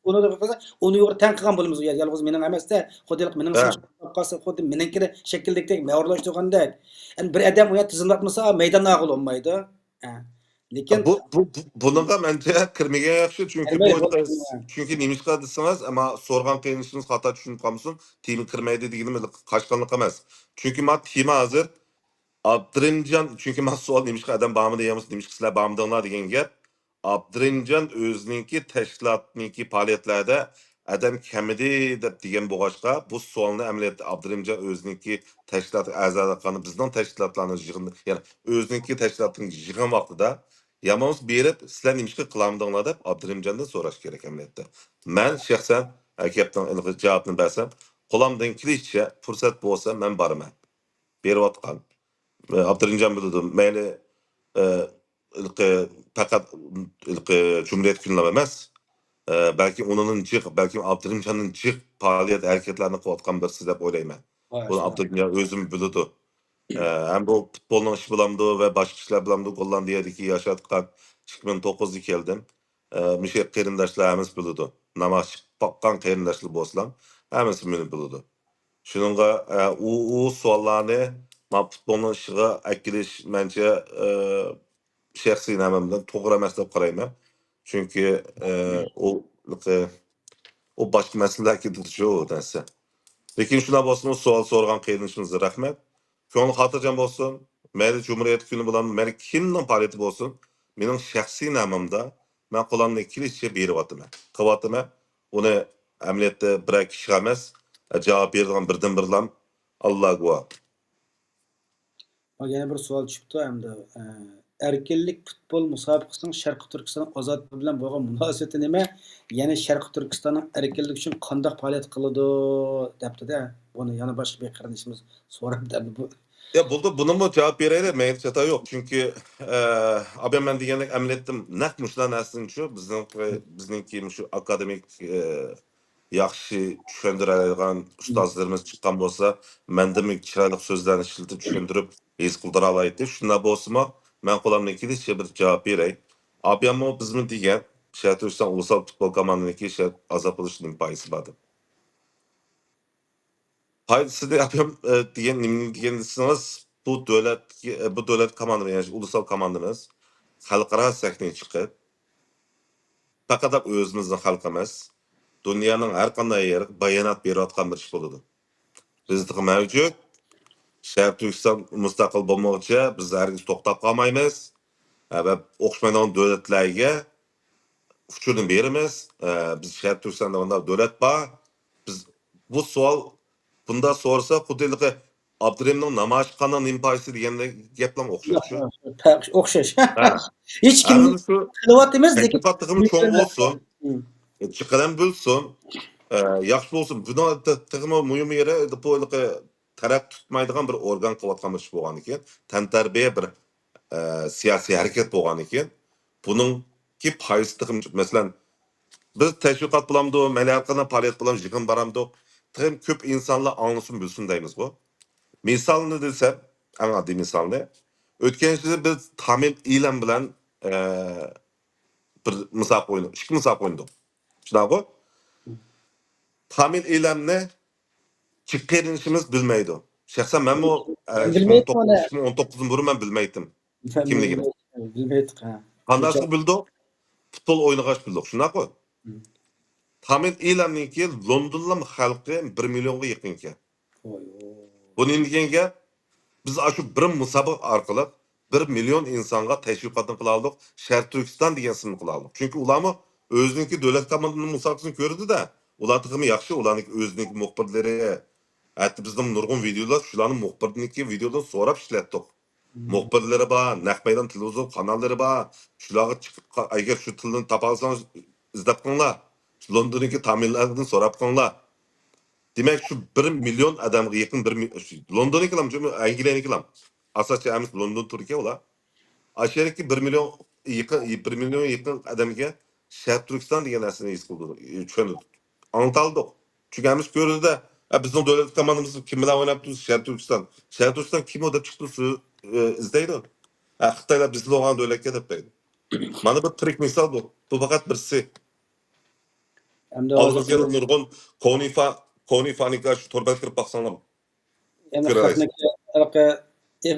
A: uni qilsa, uni yo'g'ri tan qilgan bo'lamiz. Yalğız mening emasda, xuddi mening
B: ha.
A: qolsa, xuddi meninkini shakldekdek men o'rlashtirgandek. Yani bir adam uya tizimlatmasa maydonda ag'il olmaydi. Ha. Lekin
B: Bununla bence kirmegen yaxshi çünkü bu çünkü nemişqa desangiz ama sorgan qiyinishiniz xato tushunib qolmasin, temi kirmaydi deganimiz qashqanlik emas. Chunki men tema hozir Abdurimjon çünkü men savol nemişqa adam bormi deymiz, nemişqa sizlar bormidinglar degan gap. Abdurimjon o'zininki tashkilotniki faoliyatlarda adam kamidi deb degan bo'g'ashqa bu savolni amaliyotda Abdurimjon o'zininki tashkilot a'zoliqlarni bizning tashkilotlarning yig'ini, ya'ni o'zininki tashkilotning yig'in vaqtida yamons berib sizlar nemişqa qilamdinglar deb Abdurimjondan so'rash kerak amaliyotda. Men shaxsan gapning javobini bersam, qo'limdan kelishicha fursat bo'lsa men boraman. Berayotgan Abdurimjon biladi. Mayli faqat Cumhuriyet kunlari emas, belki onun belki Abdurimjonning jiq faoliyat harakatlarini qilayotgan birisi deb o'ylayman. Buni Abdurimjon o'zim biladi. Hem bu futbolning ishi bilamdi ve başka ishlar bilamdi. Gollandiyadagi yashayotgan 2009'da keldim. Mişe qarindoshlarimiz biladi. Namoz baqqan qarindoshlar bo'lsam, hammasi meni biladi. Shuningga u savollarni men futbolning ishiga akilish mencha shaxsiy namimdan to'g'ri emas deb qarayman. Chunki o boshqa masalalarga shu narsa. Lekin shuna bo'lsin, savol so'rgan qiynalishingizga rahmat. Ko'ngil xotirjam bo'lsin. Mayli Cumhuriyet kuni bilan mayli kimning faoliyati bo'lsin, mening shaxsiy nomimda men qo'limdan kelishicha beryapman. Qilyapman. Uni amaliyotda bir kishi emas, javob beradigan birdan birlam Alloh guvoh.
A: Yana bir savol chiqdi hamda erkinlik futbol musobaqasining Sharqiy Turkiston ozodligi bilan bo'lgan munosabati nima? Yana Sharqiy Turkistonning erkinlik uchun qanday faoliyat qiladi debdi-da. Buni yana boshqa bir qarindoshimiz so'rabdi bu.
B: Ya bunu mu cevap vereyim meyil çata yok. Çünkü abi ben diyene emlettim. Nakmışlar aslında şu bizninki şu akademik yaxşı düşündürülgen ustazlarımız çıkan bolsa mende mi çıraylık sözlerini işletip düşündürüp his kıldıra alaydı. Şuna bolsa mı ben qo'limdan kelishicha bir cevap berey. Abi ama bizmi degan Şəhər ulusal futbol komandasındaki azap oluşunun payısı vardı. Faydası da yapıyorum diyebilirsiniz. Bu devlet komandası yani ulusal komandamız xalqaro sahnaga chiqib faqat o'zimizning xalq emas, dunyoning har qanday yeri bayonot berayotgan bir ish bo'ladi. Bizda mavjud Şəhər Türkiston mustaqil bo'lmoqcha biz hargiz to'xtab qolmaymiz va o'xshamaydigan davlatlarga uchurni beramiz. Biz Şəhər Türkistonda bunday davlat bor. Biz bu savol bunda so'rasa xuddi Abdurimning namoyishxona nimpaysi deganda gaplar o'xshash.
A: O'xshash.
B: Ha.
A: Hech kim qilyapmiz lekin
B: Haqiqatligim cho'ng bo'lsin. Chiqaran bo'lsin. Yaxshi bo'lsin. Buni tig'mi muhim yeri bu taraf tutmaydigan bir organ qilayotgan ish bo'lgan ekan. Tantarbiya bir siyosiy harakat bo'lgan ekan. Buningki foiz tig'im masalan biz tashviqot bilamdi, milliardlarga faoliyat bilan yig'in baramdi. Tig'im ko'p insonlar anglasin bilsin deymiz bu. Misalni desam, Eng oddiy misolni. O'tgan yili biz Tamil e'lon bilan bir musobaqa o'ynadik. Ikki musobaqa o'ynadik. Shunaqa. Tamil e'lonni chiqqanishimiz bilmaydi. Shaxsan men bu
A: Ben bilmeydim
B: 2019 burun ben bilmeydim
A: Ben
B: kimligini.
A: bilmeydik ha.
B: Qandaqçı bildik? Futbol o'ynag'ach bildik. Shunaqa. Tamil e'lonniki Londonlam xalqi 1 millionga yaqin ekan. Bu nima degan gap? Biz shu bir musobaqa orqali 1 million insonga tashviqotni qila oldik. Sharq Turkiston degan ismni qila oldik. Chunki ularmi o'ziniki davlat tomonidan musobaqasini ko'rdi-da, ular taqimi yaxshi, ularning o'ziniki muxbirlari, hatto bizning nurg'un videolar shularning muxbirniki videodan so'rab ishlatdik. Muxbirlari bor, naq maydon televizion kanallari bor. Shularga chiqib agar shu tilni topa olsangiz izlab qolinglar. Londondagi tamillardan so'rab qolinglar. Demek şu 1 milyon adamga yakın London'dakilam çünkü Angliya'dakilam. Asasçı emis London Türkiye ola. Aşağıdaki 1 milyon yakın 1 milyon yakın adamga Şarkı Türkistan degan narsani his qildi. Tushundik. Antaldik. Çünkü emis gördü de bizning davlat komandamiz kim bilan o'ynab turibdi? Şarkı Türkistan. Şarkı Türkistan kim o deb chiqdi izlaydi. Xitoylar bizning olgan davlatga deb deydi. Mana bu tirik misol bu. Bu faqat birisi.
A: Hem de
B: Aldığınız yılın nurgun Konifanika şu torbaya kirip baksanlar.
A: Yani
B: Görerek.
A: halkı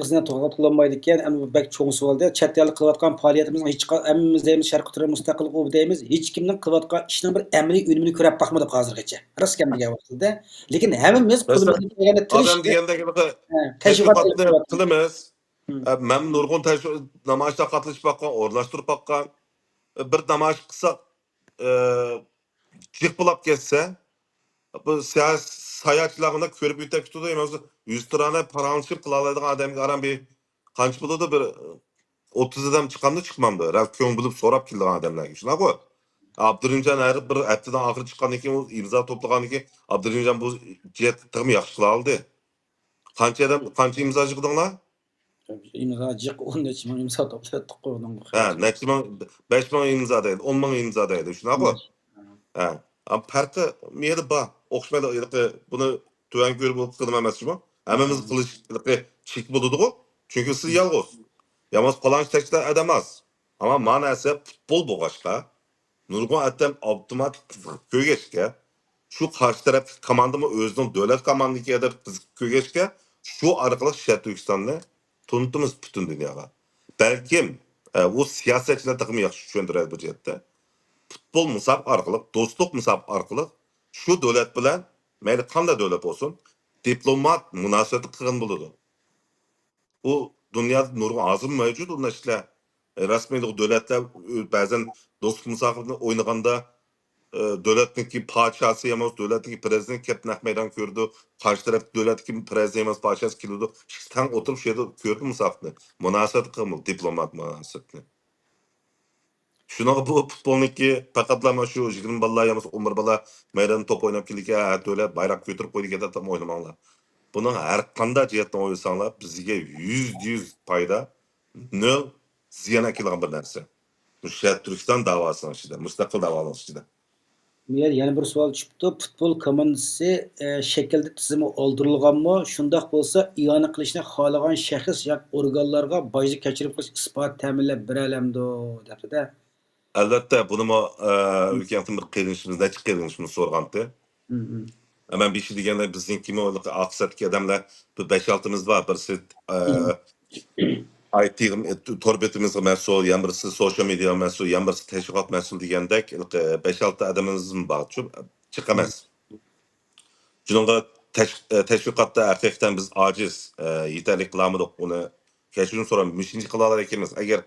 A: ağzına to'g'ri kullanmaydigan, ama bu bek cho'ng savolda chet ellik qilayotgan faoliyatimizning hammamiz deymiz sharq qutri mustaqillik u deymiz, hech kimning qilayotgan ishning bir amaliy unumini ko'rib boqmadik hozirgacha. Rost gap degan vaqtida. Lekin hammamiz
B: Mesela
A: qo'limizdan kelgancha
B: adam
A: tirishib,
B: degandagi
A: tashviqot
B: teşviqatni
A: qilyapmiz.
B: qilamiz. Men nurgun namoyishda qatnashib bakkan, o'rnashtirib bakkan. Bir namoyish qilsak, jiqbilab ketsa, bu sayohatchilarni ko'rib o'tib ketadi. Emas 100 tirani paranchib qila oladigan odamga aram bir qancha bo'ladi bir 30 adam chiqqanda chiqmamdi. Raf ko'ng bilib so'rab kelgan odamlarga. Shunaqa. Abdurrahimjon har bir haftadan oxiri chiqqandan keyin u imzo to'plagandan keyin Abdurrahimjon bu jihatni yaxshi qila oldi. Qancha imzo yig'dinglar?
A: İmza jiq 10 necha ming imzo to'pladik qo'ydim.
B: Ha, necha ming 5 ming imzo deydi, 10 ming imzo deydi. Shunaqa. Ha. Am farqi meni bor. O'xshamaydi. Buni tuvan ko'rib bo'lib qildim emasmi? Hammamiz qilish chek bo'ladi-ku. Chunki siz yolg'iz. Yalnız palanç tekstler edemez. Ama manası futbol boğaçka. Nurgun Ettem otomatik kögeçke. Şu karşı taraf komandamı özünün devlet komandiki edip kögeçke. Şu arkalık Şer Türkistan'da tanıtımız bütün dünyaya. Belki bu siyasetçiler takımı yaxşı düşündürür bu cihette. Futbol musab arkalık, dostluk musab arkalık. Şu devlet bilen, meyli kanda devlet olsun, diplomat münasebeti kırın buludu. Bu dünyada nurgun azım mevcut onlar işte resmi devletler bazen dost musafirini oynaganda devletniki padişahı yemez, devletniki prezident ketnak meydan gördü, karşı taraf devletniki prezident yemez, padişahı kilidi. Sen oturup şeyde gördü musafirni. Münasebet kılmalı, diplomat münasebetini. Şuna bu futbolniki faqatlama şu 20 balla yemez, 11 balla meydan top oynap keldik ya, devlet bayrak götürüp koydu ya da tam oynamalılar. Bunun her kanda cihetten oysanlar bizge %100 payda nol ziyan akilan bir narsa. Bu Şer Türkistan davasının içinde, müstakil davanın içinde.
A: Yana bir savol chiqibdi. Futbol komandasi shaklda tizimi oldirilganmi? Shundoq bo'lsa, iona qilishni xohlagan shaxs yoki organlarga bojlik kechirib qo'yish isbot ta'minlab beralamdi debdi-da.
B: Albatta bunu ülkenin bir kıyılışımız, ne kıyılışımız sorgandı. Hemen bir şey diyende bizim kimi olduk, aksatki adamlar bir 5-6'mız var. Birisi IT torbetimiz mesul, yan birisi sosyal medya mesul, yan birisi teşvikat mesul diyendek 5-6 adamımız var. Çıkamaz. Çünkü teşvikatta erkekten biz aciz, yeterli kılamadık onu. Keşfini soran, müşinci kılalar ekimiz. Eğer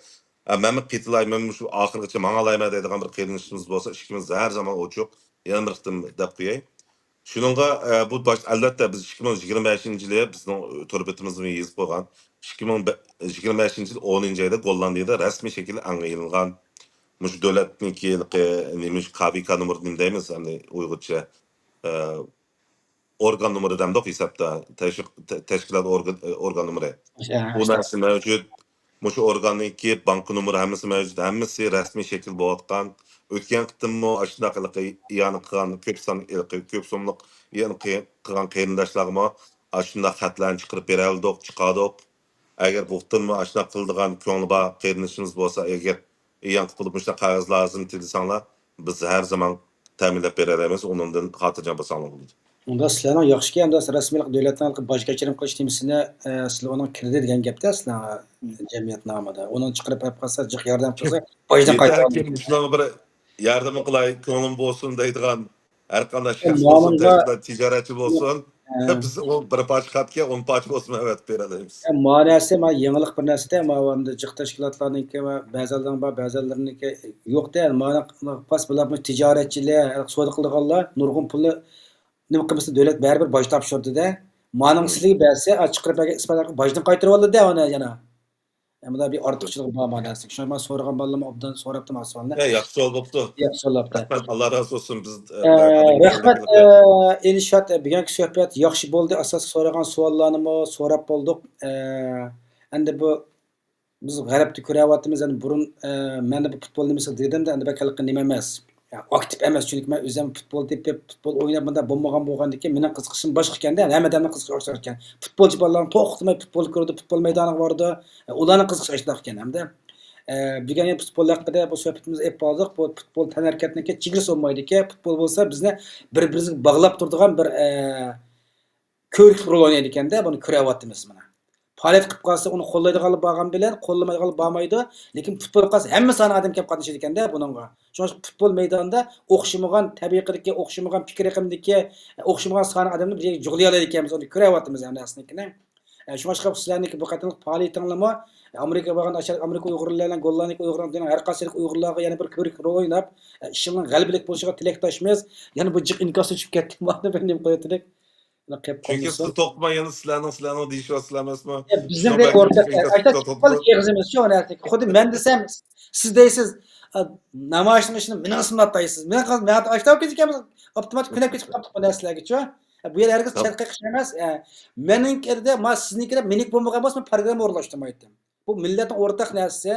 B: Mehmet Ketilay, Mehmet şu ahırgıçı mağalayma dediğin bir kıyılışımız olsa, işimiz her zaman o çok. Yan bir kıtım dep koyayım. Şununla bu baş elbette biz 2025-yilda bizning torbetimizni yezib qo'ygan. 2025-yil 10-oyda Gollandiyada rasmiy shaklda anglayilgan. Mush davlatniki nemish KVK nomeri deymiz, hani Uyg'urcha organ nomeri demdik hisobda, tashkilot organ nomeri. Bu narsa mavjud. Mush organniki bank nomeri hammasi mavjud, hammasi rasmiy shakl bo'layotgan. O'tgan qitimmi ashunaqalıqi iyani qilgan ko'p sonliq iyani qilgan qarindoshlarga ashunday xatlarni chiqarib beraldik, chiqardik. agar buxtinmi ashna qildigan ko'ngli bor qarinishimiz bo'lsa, agar yangi qilib shunday qog'oz lozim desanglar, biz har zaman ta'minlab beramiz, undan xotirjam bo'lsanglar bo'ladi.
A: Unda sizlarning yaxshiki hamda rasmiylik davlatning boj kechirim qilish temisini sizlar uning kirdi degan gapda sizlar jamiyat nomida. Uni chiqarib olib qolsa, jiq yordam qilsa, bojdan qaytarib
B: Yeter ki şuna bir yardım qilay, ko'nglim bo'lsin deydigan har qanday shaxs
A: oladi.
B: bo'lsin,
A: Ma'lumga
B: deydigan tijoratchi bo'lsin, biz o bir parcha xatga 10 parcha bo'lsin avat beramiz.
A: Ma'nasi ma yangilik bir narsada ma'lumda jiq tashkilotlarniki va ba'zilarning bor, ba'zilarniki yo'qda. Ma'na pas bularni tijoratchilar, savdo qilganlar nurg'un pulni nima qilmasa davlat baribir boj topshirdi-da. Ma'ning sizlarga bersa, chiqarib ispat bojdan qaytarib oladi-da uni yana. Bunda bir ortiqchilik bor ma'nasi. Shuni men so'ragan bolalarni obdan so'rabdim aslında.
B: Yaxshi bo'libdi.
A: Yaxshilabdi.
B: Allah razı olsun biz
A: Rahmat Elshad, bugungi suhbat yaxshi bo'ldi. Asosiy so'ragan savollarni so'rab bo'ldik. Endi bu biz g'arabda ko'ryapmiz, endi burun men bu futbol nimasi dedim-da, endi bakalqi nima emas. Aktiv emas, chunki men o'zim futbol deb futbol o'ynab bunda bo'lmagandan keyin mening qiziqishim boshqa ekanda, hammadan qiziqish o'xshar ekan. Futbolchi bolalarni to'xtamay futbol ko'rdi, futbol maydoniga bordi. Ularning qiziqishi o'xshar ekan hamda. Bugun ham futbol haqida bu suhbatimizni olib qoldik. Bu futbol tanharakatiniki chegara olmaydi-ki, futbol bo'lsa bizni bir-birimizga bog'lab turadigan bir ko'rik rol o'ynaydi ekanda, buni ko'ryapmiz mana. Faoliyat qilib qolsa, uni qo'llaydiganlar borgan bilan, qo'llamaydiganlar bormaydi, lekin futbol qolsa hamma soni odam kelib qatnashadi ekanda buningga. Shuning uchun futbol maydonida o'xshamagan tabiiylikka, o'xshamagan fikr raqamdagi, o'xshamagan soni odamni bir yerga jug'lay oladi ekanmiz, uni ko'ryapmiz ham narsnikini. Shuning uchun sizlarniki bu qatorliq faoliyatinglarmi Amerika bo'lgan Amerika Uyg'urlarning gollarni Uyg'urlarning har qaysalik Uyg'urlarga yana bir ko'rik rol o'ynab, ishning g'alabalik bo'lishiga tilakdoshmiz. Yana bu jiq inkas uchib ketdi. Mana ben nima qo'yatdik.
B: Çünkü siz to'qmayın, sizlarning deyishyapsizlar emasmi?
A: Bizning de o'rtada yig'izimiz shu narsa. Xuddi men desam, siz deysiz, namoyishning ishini meni qismat deysiz. Men ashtab ketganmiz, avtomatik kunab ketib qoldik bu narsalarga-chi. Bu yer hargiz chatqiqish emas. Meninkida, siznikida menik bo'lmagan bo'lsa, men programma o'rlashtirmaydim. Bu millatning o'rtaq narsasi.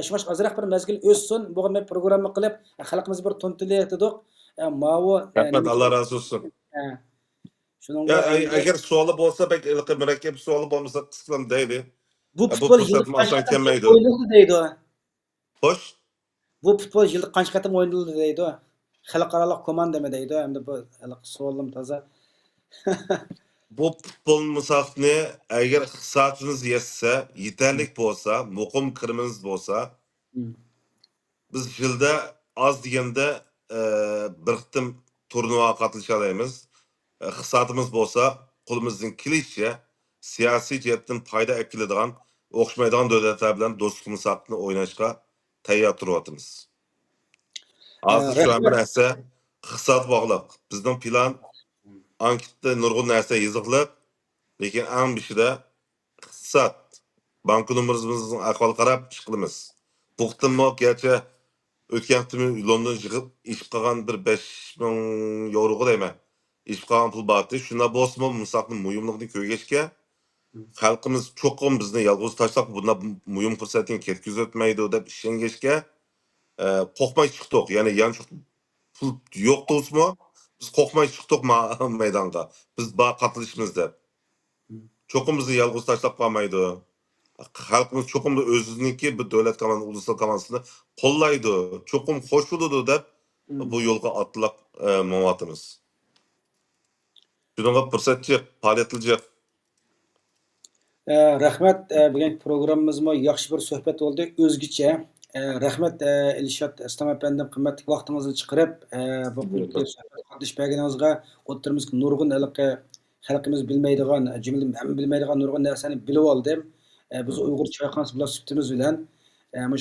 A: Shuning uchun azroq bir mazgil o'ssin, bu men programma qilib, xalqimiz bir to'ntilayotdik. Ma'vo
B: Allah razı olsun.
A: Şunun
B: Ya eğer sualı olsa pek murakkab sualı olmasa qisqalam deydi.
A: Bu futbol yılda kaç qatam oynaldı deydi o.
B: Xo'sh.
A: Bu futbol yılda kaç qatam oynaldı deydi o. Xalqarалық komanda mı deydi o. Hem de bu sualım taza.
B: Bu futbol musafini eğer saatiniz yetse, yeterlik olsa, muqim kirimiz olsa, biz yılda az deganda bir qitim turnuva qatnashalaymiz. Hisobimiz bo'lsa, qo'limizdan kelishicha siyosiy jihatdan foyda keladigan o'xshamaydigan davlatlar bilan do'stlik musobaqasini o'ynashga tayyor turyapmiz. Hozir shu narsa hisob bog'liq. Bizning plan ankitda nurg'un narsa yozilib, lekin eng bishida hisob bank nomerimizning ahvol qarab ish qilamiz. Puxtinmo gerçi o'tgan hafta London chiqib ish qilgan bir 5000 yevroga deyman. İş qilgan pul batı. Shunda bo'lsa, musobaqaning muhimligini ko'rgachga xalqimiz cho'qim bizni yolg'iz tashlab, bunda muhim fursatni ketkizib o'tmaydi deb ishongachga qo'rqmay chiqdik. Ya'ni yanchi pul yo'q do'stmi? Biz qo'rqmay chiqdik maydonga. Biz bor qatnashimiz deb. Cho'qim bizni yolg'iz tashlab qolmaydi. Xalqimiz cho'qim o'zininki bir davlat komandasi, ulusal komandasini qo'llaydi. Cho'qim qo'shiladi deb bu yo'lga otlab mo'vatimiz. Şununla fırsatçı, faaliyetlici.
A: Rahmat, bugun programmamizda yaxshi bir suhbat oldu. O'zgacha. Rahmat Elshad Astam apandim, qimmatli vaqtingizni chiqarib, bu suhbat qatnashib berganingizga, o'tirmizga nurg'un xalqimiz bilmaydigan, jumladan ham bilmaydigan nurg'un narsani bilib oldim. Biz Uyg'ur choyxonasi bilan suhbatimiz bilan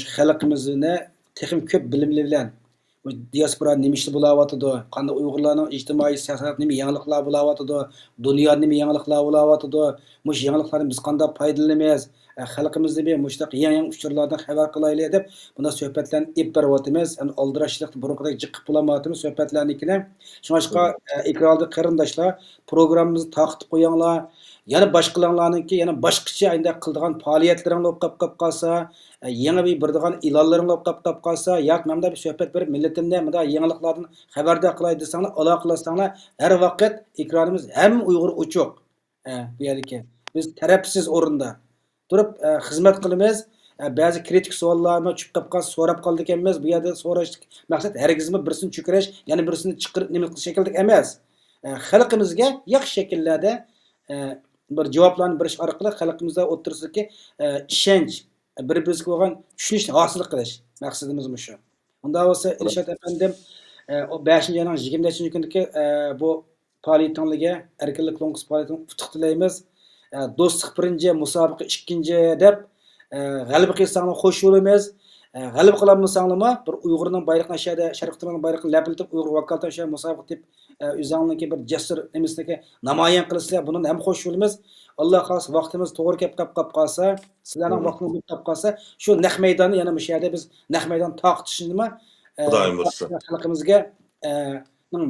A: shu xalqimizni texnik ko'p bilimli bilan diaspora nima ishda bo'layotidi, qanday Uyg'urlarning ijtimoiy siyosat nima yangiliklar bo'layotidi, dunyoda nima yangiliklar bo'layotidi, mush yangiliklarni biz qanday foydalanamiz, xalqimizni bir mushtaq yangi uchurlardan xabar qilaylik deb bunda suhbatlarni olib boryapmiz. Yani aldirashlikni burunqidek jiqib bo'lamayapmiz suhbatlarnikini. Shunga ekranda qarindoshlar programmamizni taqib qo'yinglar. Yana boshqalarninki yana boshqacha endi qildigan faoliyatlaringni o'qib qolsa, yangi bir birdigan ilonlaringni o'qib qolsa, yoki menda bir suhbat berib millatimda menda yangiliklardan xabardor qilay desanglar, aloqalasanglar, har vaqt ekranimiz ham Uyg'ur uchuq. Bu yerdagi biz tarafsiz o'rinda. turib xizmat qilamiz. Ba'zi kritik savollarni tushib qolib qolsa so'rab qoldik ekanmiz. Bu yerda so'rash maqsad hargizmi birisini chiqarish, yana birisini chiqarib nima qilish shekilda emas. Xalqimizga yaxshi shakllarda bir javoblarni berish orqali xalqimizda o'ttirsidagi ishonch, bir-birimizga bo'lgan tushunishni hosil qilish maqsadimiz shu. Unda bo'lsa Ilshod afandim o 5 ayning 23-kundagi bu faoliyatingizga erkinlik konkursi faoliyatini qutlug tilaymiz. Do'stlik birinchi, musobaqa ikkinchi deb g'alaba qilsanglar xo'sh bo'lamiz. G'alaba qilolmasanglarmi bir Uyg'urning bayrog'ini aşağıda Sharq Turkiyaning bayrog'ini lapiltib Uyg'ur vakolatdan o'sha musobaqa deb o'zinglarniki bir jasur emasniki namoyon qilsanglar bundan ham xo'sh bo'lamiz. Alloh xohlasa vaqtimiz to'g'ri kelib qolsa, sizlarning vaqtingiz bo'lib qolsa, shu naq maydonni yana o'sha yerda biz naq maydon taqtishni
B: Xudoyim bo'lsa.
A: xalqimizga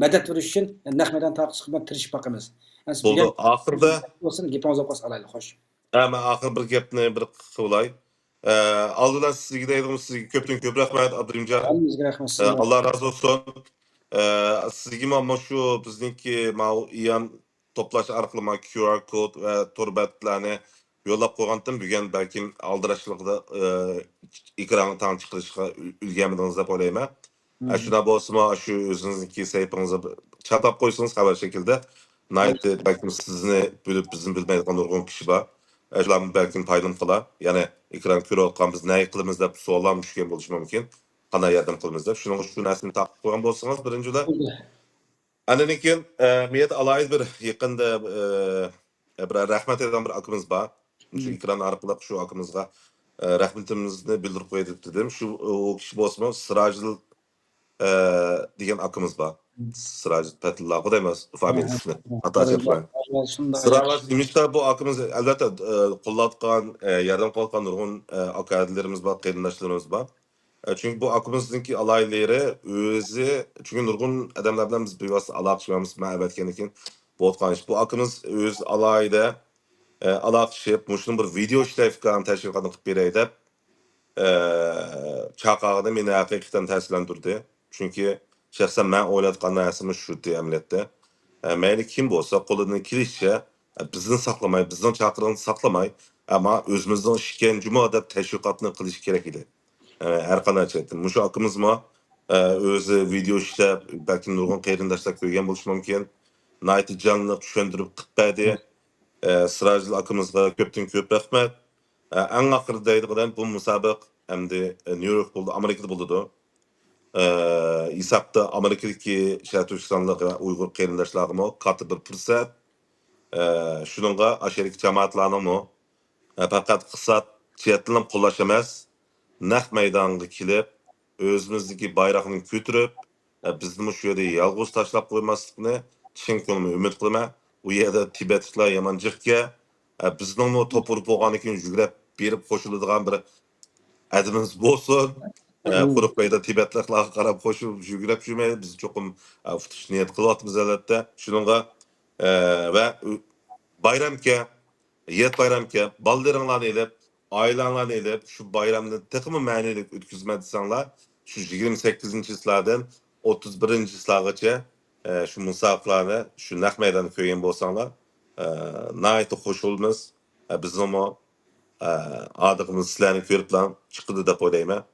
A: madad berish uchun naq maydon taqtishga tirishib boqamiz.
B: Bo'ldi. Oxirida
A: bo'lsin gapimizni o'qib olaylik, xo'sh.
B: men oxir bir gapni bir qilay. Aldıdan sizga deydigan sizga ko'pdan ko'p rahmat Abdurimjon.
A: Hammangizga rahmat.
B: Allah razı olsun. Sizga mana shu bizniki iyan toplash orqali QR kod va turbatlarni yo'llab qo'ygandim. Bugun balkim aldirashliqda ekran tan chiqarishga ulgurmadingiz deb o'ylayman. Shuna bo'lsa, shu o'zingizniki saytingizga chatlab qo'ysangiz xabar shaklida. Naytı balkim sizni bilib bizni bilmaydigan nurg'un kishi bor. Shularni balkim foydalan qilar. Ya'ni ekran ko'rayotgan biz nima qilamiz deb savollar tushgan bo'lishi mumkin. Qanday yordam qilamiz deb. Shuning uchun shu narsani taqib qo'ygan bo'lsangiz birinchilar. Andan keyin men alayid bir yaqinda bir rahmat aytgan bir akamiz bor. Shu ekran orqali shu akamizga rahmatimizni bildirib qo'ydik dedim. Shu o kishi bo'lsa Sirajil degan akamiz bor. Siraj Patilla qo'yamiz familiyasini. Atasini. Siraj demişler bu akımız elbette kullatkan, yardım kullatkan nurgun akademilerimiz var, kayındaşlarımız var. Çünkü bu akımızdaki alayları özü, çünkü nurgun adamlardan biz bir vasıta alakışmamız mağabetken için bu akımız öz alayda alakışıp, muşunun bir video işleyifkan teşkilatını bir edip çakağıda beni hakikaten təsirlendirdi. Çünkü şahsen ben oylatkan narsımız şu diye emniyette. Meyli kim olsa kolunun kilişçe bizden saklamay, bizden çakırını saklamay ama özümüzden işkencimi adab teşvikatını kılış gerek idi. Erkan çektim. Muşu akımız mı özü video işte belki nurgun kayrindaşlar köygen buluşu mümkün. Naiti canlı düşündürüp tıkbedi. Sıracıl akımızga köptün köp rahmet. En akırdaydı kadar bu musabık hem de New York buldu, Amerika'da buldu. İsapta Amerika'daki Türkistanlık ve Uygur kayrindaşlarımı katı bir fırsat. Şununla aşerik cemaatlarını fakat kısa çiğetilim kullaşamaz. Naq meydanına kilip, özümüzdeki bayrağını götürüp, bizim şu yerde yalğız taşlap koymasını çin konumu ümit kılma. O yerde Tibetlikler yamancıqqa, bizden o topurup olğan için yügrep berip koşulduğun bir adımız bolsun. Quruq bayda Tibetliklarga qarab qo'shib yugurib yurmaydi. Biz cho'qim futish niyat qilyapmiz albatta. Shuningga va bayramga, yet bayramga baldiralarni elib, oilalarni elib, shu bayramni texmi ma'nili o'tkazmadisanglar, shu 28-yillardan 31-yillargacha shu musobaqalarni shu naq maydonda ko'rgan bo'lsanglar, nihoyat xushulmiz. Bizning odig'imiz sizlarni ko'rib chiqdi deb o'ylayman.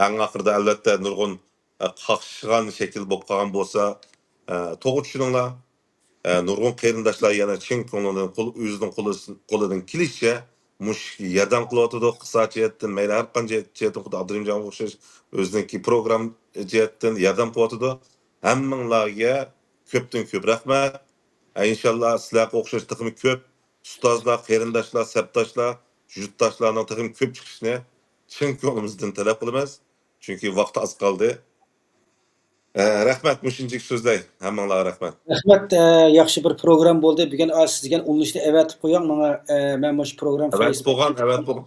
B: En ahırda elbette nurgun kakşıgan şekil bop kalan bolsa toğut şununla nurgun kayrindaşlar yana çin konunun özünün kolunun kilişçe muş yerden kulatıdı kısa cihetten meyli her kan cihetten kudu Abdurrahimcan okşaş özündeki program cihetten yerden kulatıdı hemminlarga köptün köp rahmet inşallah sizlerge okşaş tıkımı köp ustazlar, kayrindaşlar, septaşlar, yurttaşlarının tıkımı köp çıkışını çin konumuzdan talep kılımız. Çünkü vakti az kaldı. Rahmet müşincik sözley. Hemenla rahmet.
A: Rahmet yaxshi bir program bo'ldi. Bugun siz degan ulanishni avatib qo'ying. Men mana shu program
B: Evet bo'lgan, evet bo'lgan.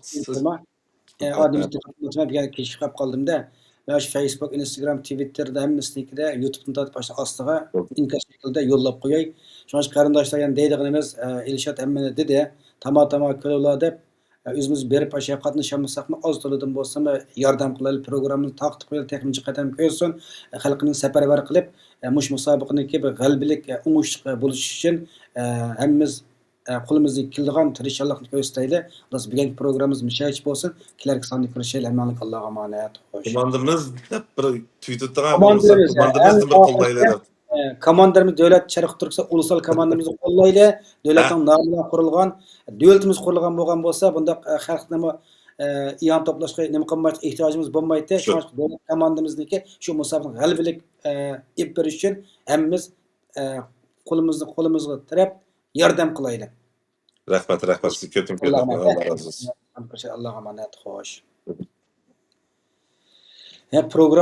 A: bugun kechib qolib qoldim-da. Mana shu Facebook, Instagram, Twitterda hammasida, YouTube'ni tortib boshqa ostiga inkas shaklida yo'llab qo'yay. Shuning uchun qarindoshlar yana deydiganimiz Elshad hammani dedi, tama ko'rlar deb o'zimiz berib aşağı qatnashamizsaqmi oz to'ladan bo'lsa-mu yordam qilaylik, programni taqib qo'yaylik, texnik qadam ko'rsin, xalqni safarbar qilib mush musobaqaniki bir g'albilik, o'ngishli bo'lish uchun hammamiz qo'limizdan keladigan tirishchanlikni ko'rsataylik. Biz bugungi programmamiz mishayish bo'lsin. Kelarki sonda ko'rishaylik. Hammaning Allohga omonat. Xo'sh.
B: Komandamız deb bir tweet etdigan bo'lsa,
A: Komandamiz,
B: komandamızны bir qo'llaylik deb.
A: Komandamiz davlat Sharq Turkiston ulusal komandamizni qo'llaylik. Davlatning nomidan qurilgan, davlatimiz qurilgan bo'lgan bo'lsa, bunda xalqni iyon to'plashga nima qilmoqchi ehtiyojimiz bo'lmaydi.
B: Shu.
A: Shuning davlat komandamizniki shu musobaqani g'alabalik ib berish uchun hammamiz qo'limizga tirab yordam qilaylik.
B: Rahmat, rahmat. Siz ko'p
A: Alloh
B: Allah razı olsun.
A: Allohga omonat. Xo'sh. Program